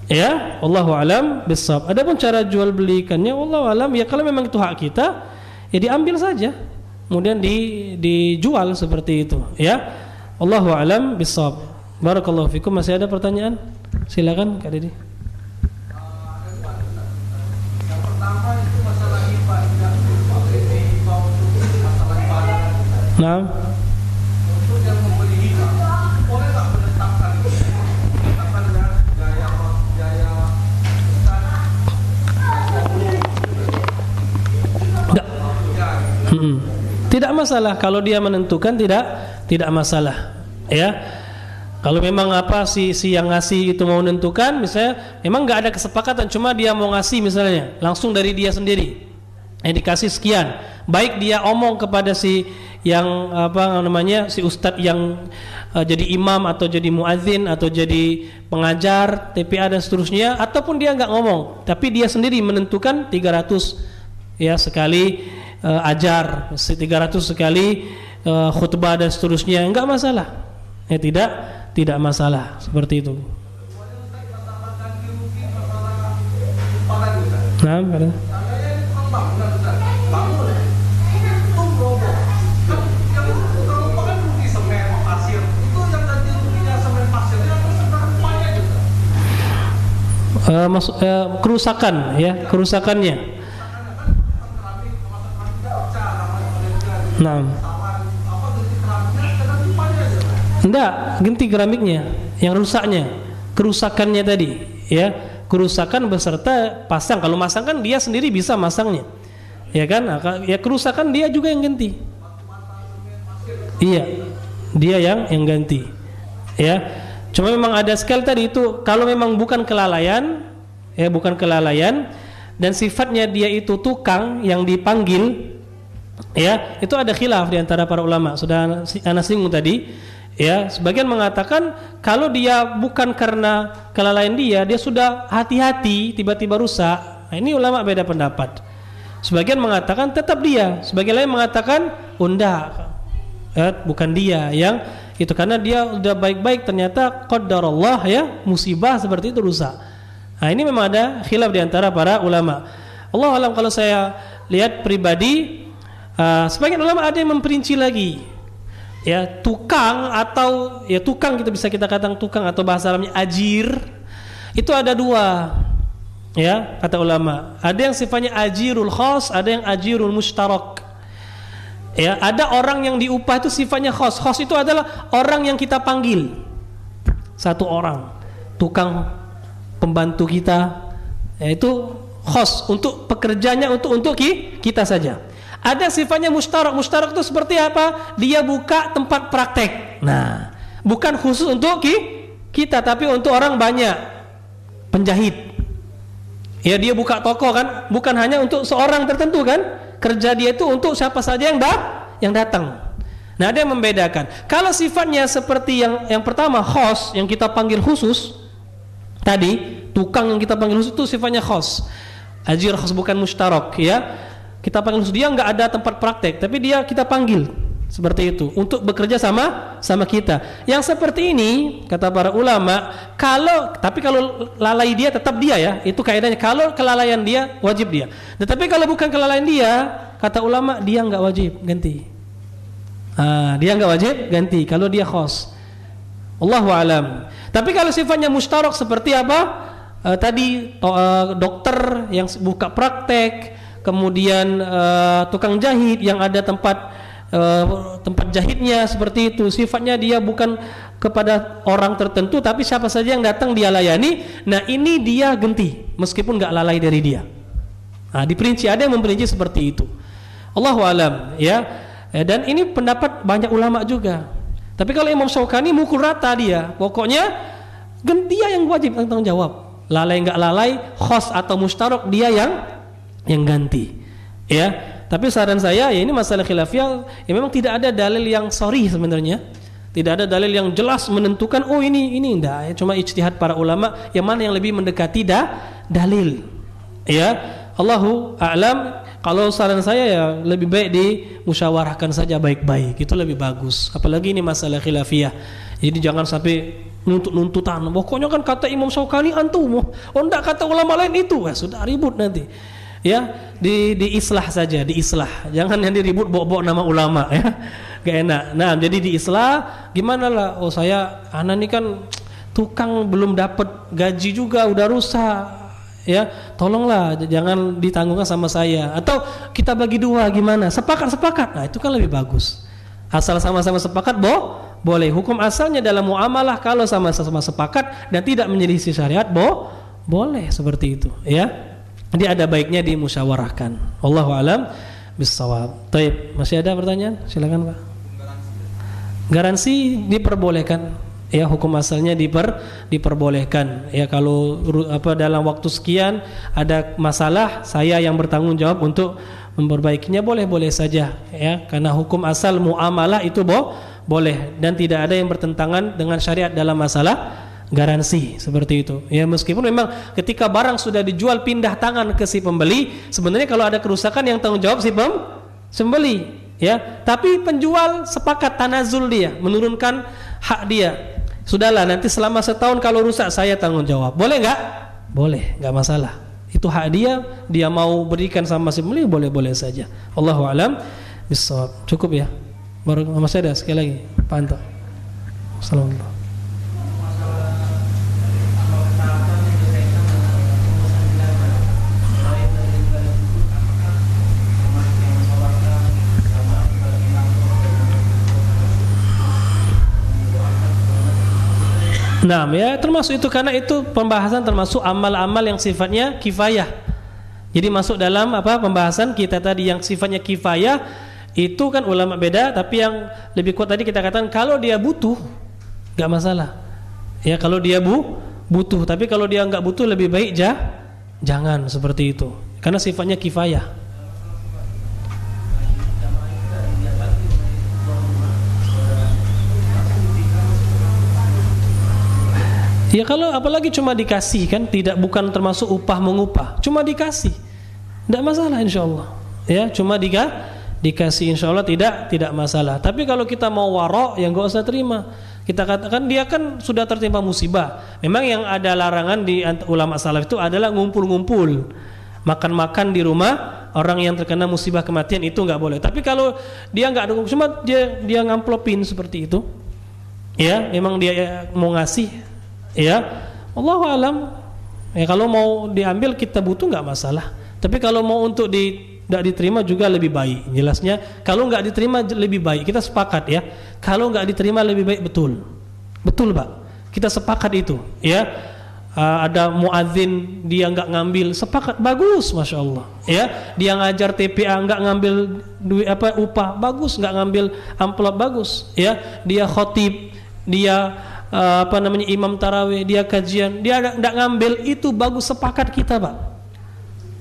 Ya, wallahu alam bissawab. Adapun cara jual belikannya, wallahu alam, ya kalau memang itu hak kita, ya diambil saja, kemudian dijual seperti itu. Ya, wallahu alam bissawab. Barakallahu fikum. Masih ada pertanyaan? Silakan Kak Didi. Nah, untuk yang membeli hibah, boleh tak menetapkan gaya tidak masalah kalau dia menentukan, tidak masalah. Ya, kalau memang si yang ngasih itu mau menentukan, misalnya memang nggak ada kesepakatan, cuma dia mau ngasih misalnya langsung dari dia sendiri, dikasih sekian. Baik dia omong kepada si yang apa namanya si ustadz yang jadi imam atau jadi muadzin atau jadi pengajar TPA dan seterusnya, ataupun dia nggak ngomong tapi dia sendiri menentukan 300 ya sekali ajar, 300 sekali khutbah dan seterusnya, nggak masalah ya, tidak masalah seperti itu. Nah, kerusakan ya, kerusakannya. Nah, enggak, ganti keramiknya, yang rusaknya, kerusakannya tadi ya, kerusakan beserta pasang. Kalau masang kan dia sendiri bisa masangnya, ya kan? Ya kerusakan dia juga yang ganti. Iya, dia yang ganti. Ya, cuma memang ada sekali tadi itu kalau memang bukan kelalaian, ya bukan kelalaian, dan sifatnya dia itu tukang yang dipanggil, ya itu ada khilaf di antara para ulama. Sudah ana singgung tadi. Ya, sebagian mengatakan kalau dia bukan karena kelalaian dia sudah hati-hati tiba-tiba rusak. Nah, ini ulama beda pendapat. Sebagian mengatakan tetap dia, sebagian lain mengatakan enggak, bukan dia yang itu, karena dia udah baik-baik ternyata qadarullah ya, musibah seperti itu rusak. Nah, ini memang ada khilaf di antara para ulama. Allah alam, kalau saya lihat pribadi, sebagian ulama ada yang memperinci lagi. Ya, tukang atau ya tukang, kita bisa kita katakan tukang atau bahasa Arabnya ajir, itu ada dua ya kata ulama. Ada yang sifatnya ajirul khas, ada yang ajirul mushtarak. Ya, ada orang yang diupah itu sifatnya khas. Khas itu adalah orang yang kita panggil, satu orang tukang pembantu kita, yaitu khas untuk pekerjanya, untuk kita saja. Ada sifatnya mustarak. Mustarak itu seperti apa? Dia buka tempat praktek. Nah, bukan khusus untuk kita, tapi untuk orang banyak. Penjahit. Ya, dia buka toko kan, bukan hanya untuk seorang tertentu kan? Kerja dia itu untuk siapa saja yang datang. Nah, ada yang membedakan. Kalau sifatnya seperti yang pertama khos, yang kita panggil khusus tadi, tukang yang kita panggil khusus itu sifatnya khos. Ajir khos, bukan mustarak ya. Kita panggil khusus, dia nggak ada tempat praktek, tapi dia kita panggil seperti itu untuk bekerja sama kita. Yang seperti ini kata para ulama, kalau lalai dia tetap dia ya, itu kaidahnya. Kalau kelalaian dia wajib dia. Tetapi kalau bukan kelalaian dia, kata ulama dia nggak wajib ganti. Dia nggak wajib ganti kalau dia khos. Allahu alam. Tapi kalau sifatnya mustarak seperti apa? Tadi dokter yang buka praktek, kemudian tukang jahit yang ada tempat jahitnya seperti itu, sifatnya dia bukan kepada orang tertentu tapi siapa saja yang datang dia layani. Nah, ini dia ganti meskipun nggak lalai dari dia. Diperinci, ada yang memperinci seperti itu. Allahu alam ya. Dan ini pendapat banyak ulama juga. Tapi kalau Imam Syaukani mukul rata dia, pokoknya dia yang wajib tanggung jawab. Lalai nggak lalai, khos atau mustarak, dia yang ganti ya. Tapi saran saya ya, ini masalah khilafiyah ya, memang tidak ada dalil yang sharih sebenarnya, tidak ada dalil yang jelas menentukan oh ini enggak ya, cuma ijtihad para ulama yang mana yang lebih mendekati dalil ya. Allahu a'lam. Kalau saran saya ya lebih baik dimusyawarahkan saja baik-baik, itu lebih bagus, apalagi ini masalah khilafiyah. Jadi jangan sampai nuntut-nuntutan, pokoknya kan kata Imam Syaukani antum, oh enggak kata ulama lain itu, sudah ribut nanti. Ya, diislah saja, diislah. Jangan yang diribut bawa-bawa nama ulama ya. Gak enak. Nah, jadi diislah, gimana lah? Oh, anak ini kan tukang belum dapat gaji juga udah rusak. Ya, tolonglah jangan ditanggungkan sama saya. Atau kita bagi dua gimana? Sepakat. Nah, itu kan lebih bagus. Asal sama-sama sepakat boleh. Hukum asalnya dalam muamalah kalau sama-sama sepakat dan tidak menyelisih syariat boleh seperti itu, ya. Jadi ada baiknya dimusyawarahkan. Wallahu alam bissawab. Baik, masih ada pertanyaan? Silakan, Pak. Garansi diperbolehkan. Ya, hukum asalnya diperbolehkan. Ya, kalau dalam waktu sekian ada masalah, saya yang bertanggung jawab untuk memperbaikinya boleh-boleh saja ya, karena hukum asal muamalah itu boleh dan tidak ada yang bertentangan dengan syariat dalam masalah garansi seperti itu ya. Meskipun memang ketika barang sudah dijual pindah tangan ke si pembeli, sebenarnya kalau ada kerusakan yang tanggung jawab si pembeli ya, tapi penjual sepakat tanazul, dia menurunkan hak dia. Sudahlah, nanti selama setahun kalau rusak saya tanggung jawab. Boleh nggak? Boleh, nggak masalah. Itu hak dia, dia mau berikan sama si pembeli boleh-boleh saja. Allahu a'lam bissawab. Cukup ya. Baru masih ada sekali lagi. Pak Anto. Assalamualaikum. Nah, ya termasuk itu, karena itu pembahasan termasuk amal-amal yang sifatnya kifayah. Jadi masuk dalam apa pembahasan kita tadi yang sifatnya kifayah itu kan ulama beda, tapi yang lebih kuat tadi kita katakan kalau dia butuh nggak masalah. Ya kalau dia butuh, tapi kalau dia nggak butuh lebih baik jangan seperti itu, karena sifatnya kifayah. Ya kalau apalagi cuma dikasih kan, bukan termasuk upah mengupah, cuma dikasih, tidak masalah insyaallah. Ya cuma dikasih insyaallah tidak masalah. Tapi kalau kita mau warok, yang nggak usah terima. Kita katakan dia kan sudah tertimpa musibah. Memang yang ada larangan di ulama salaf itu adalah ngumpul-ngumpul, makan-makan di rumah orang yang terkena musibah kematian, itu nggak boleh. Tapi kalau dia nggak ada, cuma dia ngamplopin seperti itu, ya memang dia mau ngasih. Ya, Allahu alam. Ya kalau mau diambil kita butuh nggak masalah. Tapi kalau mau untuk tidak diterima juga lebih baik. Jelasnya kalau nggak diterima lebih baik. Kita sepakat ya. Kalau nggak diterima lebih baik, betul, Pak. Kita sepakat itu. Ya, ada muadzin dia nggak ngambil, sepakat, bagus, masya Allah. Ya, dia ngajar TPA nggak ngambil duit upah, bagus. Nggak ngambil amplop, bagus. Ya, dia khotib, dia imam tarawih, dia kajian, dia tidak ngambil, itu bagus, sepakat kita Pak,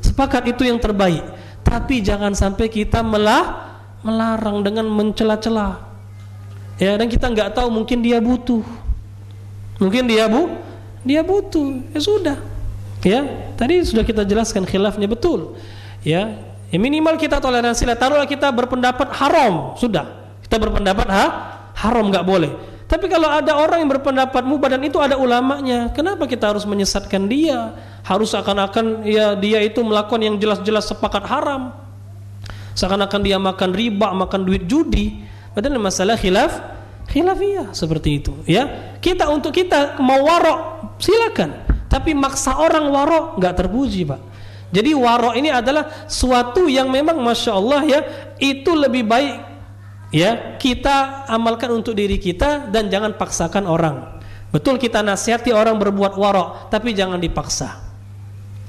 sepakat itu yang terbaik. Tapi jangan sampai kita melarang dengan mencela-cela ya, dan kita nggak tahu, mungkin dia butuh, dia butuh, ya sudah ya, tadi sudah kita jelaskan khilafnya, betul ya, minimal kita toleransi lah. Taruhlah kita berpendapat haram, sudah kita berpendapat haram, nggak boleh. Tapi kalau ada orang yang berpendapat mubah dan itu ada ulamanya, kenapa kita harus menyesatkan dia? Harus seakan-akan ya dia itu melakukan yang jelas-jelas sepakat haram, seakan-akan dia makan riba, makan duit judi. Padahal masalah khilafiyah seperti itu. Ya, untuk kita mau warok silakan, tapi maksa orang warok nggak terpuji Pak. Jadi warok ini adalah suatu yang memang masya Allah ya, itu lebih baik. Ya, kita amalkan untuk diri kita dan jangan paksakan orang. Betul kita nasihati orang berbuat warok, tapi jangan dipaksa.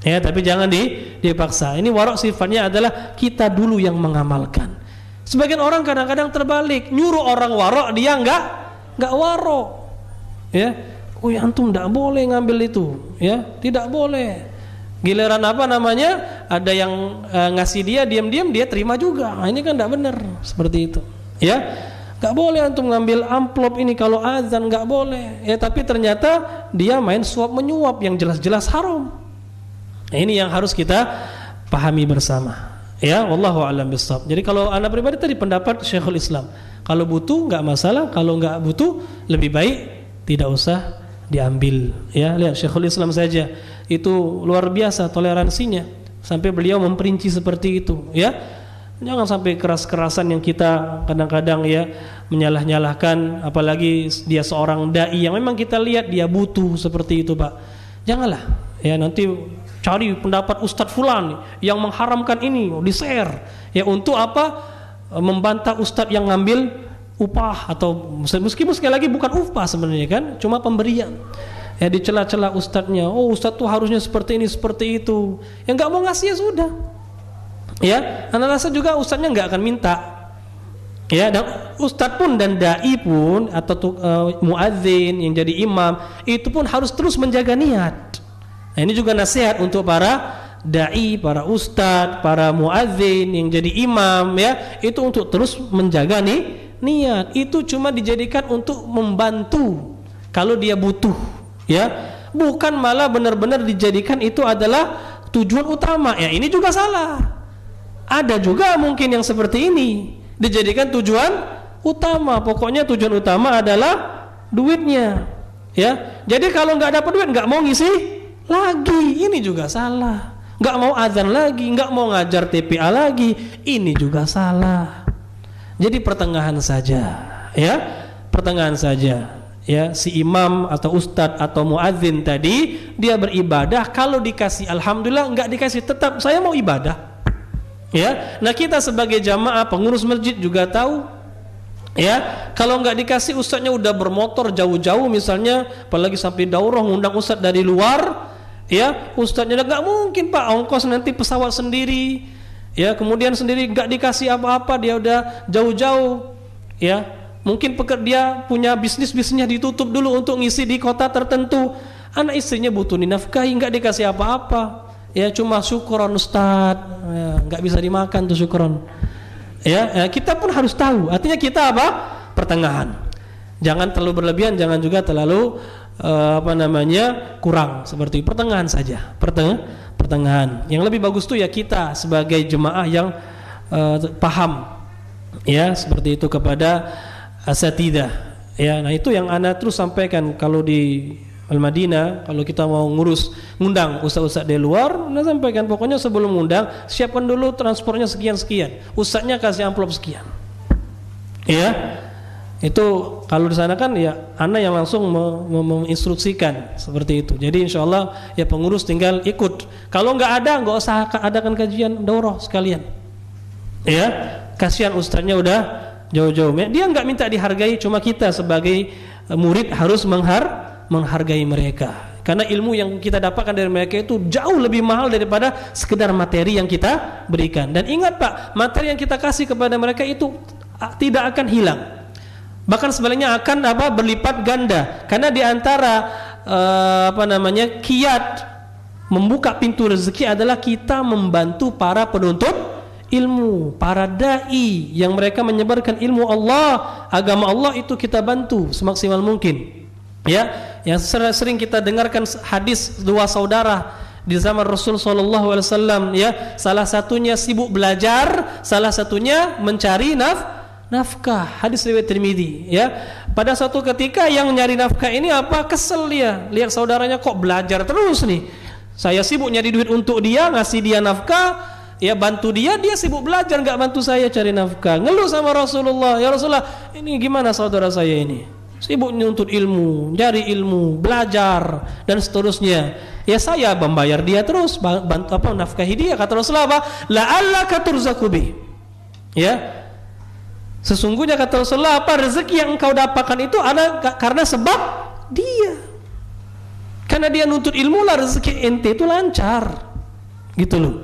Ya, tapi jangan dipaksa. Ini warok sifatnya adalah kita dulu yang mengamalkan. Sebagian orang kadang-kadang terbalik, nyuruh orang warok, dia enggak warok. Ya, antum enggak boleh ngambil itu. Ya, tidak boleh. Giliran ada yang ngasih dia, diam-diam dia terima juga. Nah, ini kan enggak benar seperti itu. Ya, nggak boleh antum ngambil amplop ini kalau azan, nggak boleh. Ya, tapi ternyata dia main suap menyuap yang jelas-jelas haram. Nah, ini yang harus kita pahami bersama. Ya, wallahu a'lam bishawab. Jadi kalau anak pribadi tadi pendapat Syekhul Islam, kalau butuh nggak masalah, kalau nggak butuh lebih baik tidak usah diambil. Ya, lihat Syekhul Islam saja itu luar biasa toleransinya sampai beliau memperinci seperti itu. Ya. Jangan sampai keras-kerasan yang kita kadang-kadang ya menyalah-nyalahkan, apalagi dia seorang dai yang memang kita lihat dia butuh seperti itu Pak. Janganlah ya, nanti cari pendapat Ustadz Fulan yang mengharamkan ini, di-share ya, untuk apa? Membantah Ustadz yang ngambil upah, atau meskipun sekali lagi bukan upah sebenarnya kan, cuma pemberian. Ya, dicela-cela ustadznya, ustadz tuh harusnya seperti ini seperti itu. Yang nggak mau ngasih ya sudah. Ya, anak rasa juga ustadznya nggak akan minta. Ya, dan ustadz pun dan dai pun atau muadzin yang jadi imam itu pun harus terus menjaga niat. Nah, ini juga nasihat untuk para dai, para ustadz, para muadzin yang jadi imam ya, itu untuk terus menjaga niat. Itu cuma dijadikan untuk membantu kalau dia butuh ya, bukan malah benar-benar dijadikan itu adalah tujuan utama. Ya ini juga salah. Ada juga mungkin yang seperti ini dijadikan tujuan utama. Pokoknya tujuan utama adalah duitnya ya. Jadi kalau nggak dapat duit nggak mau ngisi lagi, ini juga salah. Nggak mau azan lagi, nggak mau ngajar TPA lagi, ini juga salah. Jadi pertengahan saja ya, pertengahan saja ya. Si imam atau ustadz atau muadzin tadi dia beribadah, kalau dikasih alhamdulillah, nggak dikasih tetap saya mau ibadah ya. Nah kita sebagai jamaah pengurus masjid juga tahu ya, kalau nggak dikasih ustadznya udah bermotor jauh-jauh misalnya, apalagi sampai daurah ngundang ustadz dari luar ya, ustadznya nggak mungkin pak, ongkos nanti pesawat sendiri ya, kemudian sendiri nggak dikasih apa-apa, dia udah jauh-jauh ya, mungkin dia punya bisnisnya ditutup dulu untuk ngisi di kota tertentu, anak istrinya butuh dinafkahi, nggak dikasih apa-apa ya, cuma syukron ustadz ya, nggak bisa dimakan tuh syukron ya. Kita pun harus tahu, artinya kita apa? Pertengahan, jangan terlalu berlebihan, jangan juga terlalu kurang, seperti pertengahan saja, pertengahan. Yang lebih bagus tuh ya kita sebagai jemaah yang paham ya, seperti itu kepada asatidzah ya. Nah itu yang ana terus sampaikan, kalau di Al-Madinah kalau kita mau ngundang ustaz-ustaz dari luar, ana sampaikan pokoknya sebelum ngundang siapkan dulu transportnya sekian-sekian, ustaznya kasih amplop sekian ya. Itu kalau di sana kan ya ana yang langsung menginstruksikan seperti itu. Jadi insyaallah ya pengurus tinggal ikut. Kalau nggak ada, nggak usah adakan kajian daurah sekalian. Ya, kasihan ustaznya udah jauh-jauh. Dia nggak minta dihargai, cuma kita sebagai murid harus menghargai mereka. Karena ilmu yang kita dapatkan dari mereka itu jauh lebih mahal daripada sekedar materi yang kita berikan. Dan ingat Pak, materi yang kita kasih kepada mereka itu tidak akan hilang. Bahkan sebaliknya akan berlipat ganda, karena diantara kiat membuka pintu rezeki adalah kita membantu para penuntut ilmu, para dai yang mereka menyebarkan ilmu Allah, agama Allah, itu kita bantu semaksimal mungkin ya. Yang sering kita dengarkan hadis dua saudara di zaman Rasul sallallahu alaihi wasallam ya, salah satunya sibuk belajar, salah satunya mencari nafkah. Hadis riwayat Tirmidzi ya. Pada suatu ketika yang nyari nafkah ini kesel dia lihat saudaranya kok belajar terus nih. Saya sibuk nyari duit untuk dia, ngasih dia nafkah ya, bantu dia sibuk belajar, nggak bantu saya cari nafkah. Ngeluh sama Rasulullah, ya Rasulullah ini gimana saudara saya ini, sibuk nuntut ilmu, cari ilmu, belajar dan seterusnya. Ya saya membayar dia terus, bantu nafkahi dia. Kata Rasulullah la'allaka turzaku bih ya, sesungguhnya kata Rasulullah rezeki yang engkau dapatkan itu ada karena sebab dia, karena dia nuntut ilmu lah rezeki ente itu lancar gitu loh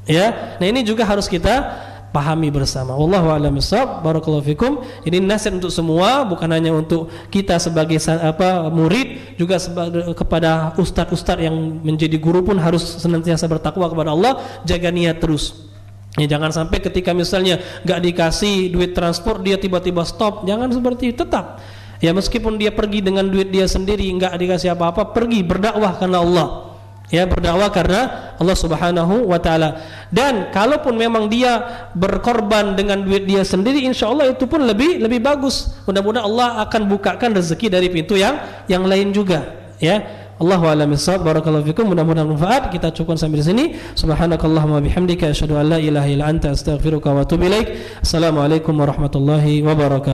ya. Nah ini juga harus kita pahami bersama. Wallahu a'lam bishawab. Barakallahu fikum. Ini nasihat untuk semua, bukan hanya untuk kita sebagai murid, juga kepada ustadz-ustadz yang menjadi guru pun harus senantiasa bertakwa kepada Allah, jaga niat terus. Ya, jangan sampai ketika misalnya nggak dikasih duit transport dia tiba-tiba stop. Jangan seperti itu. Tetap ya, meskipun dia pergi dengan duit dia sendiri, nggak dikasih apa-apa, pergi berdakwah karena Allah ya, berdakwah karena Allah Subhanahu wa taala. Dan kalaupun memang dia berkorban dengan duit dia sendiri, insya Allah itu pun lebih bagus. Mudah-mudahan Allah akan bukakan rezeki dari pintu yang lain juga ya. Allahu a'lam bishawab. Barakallahu fikum. Mudah-mudahan manfaat. Kita cukupkan sampai di sini. Subhanakallahumma bihamdika asyhadu an la ilaha illa anta astaghfiruka wa atubu ilaik. Assalamualaikum warahmatullahi wabarakatuh.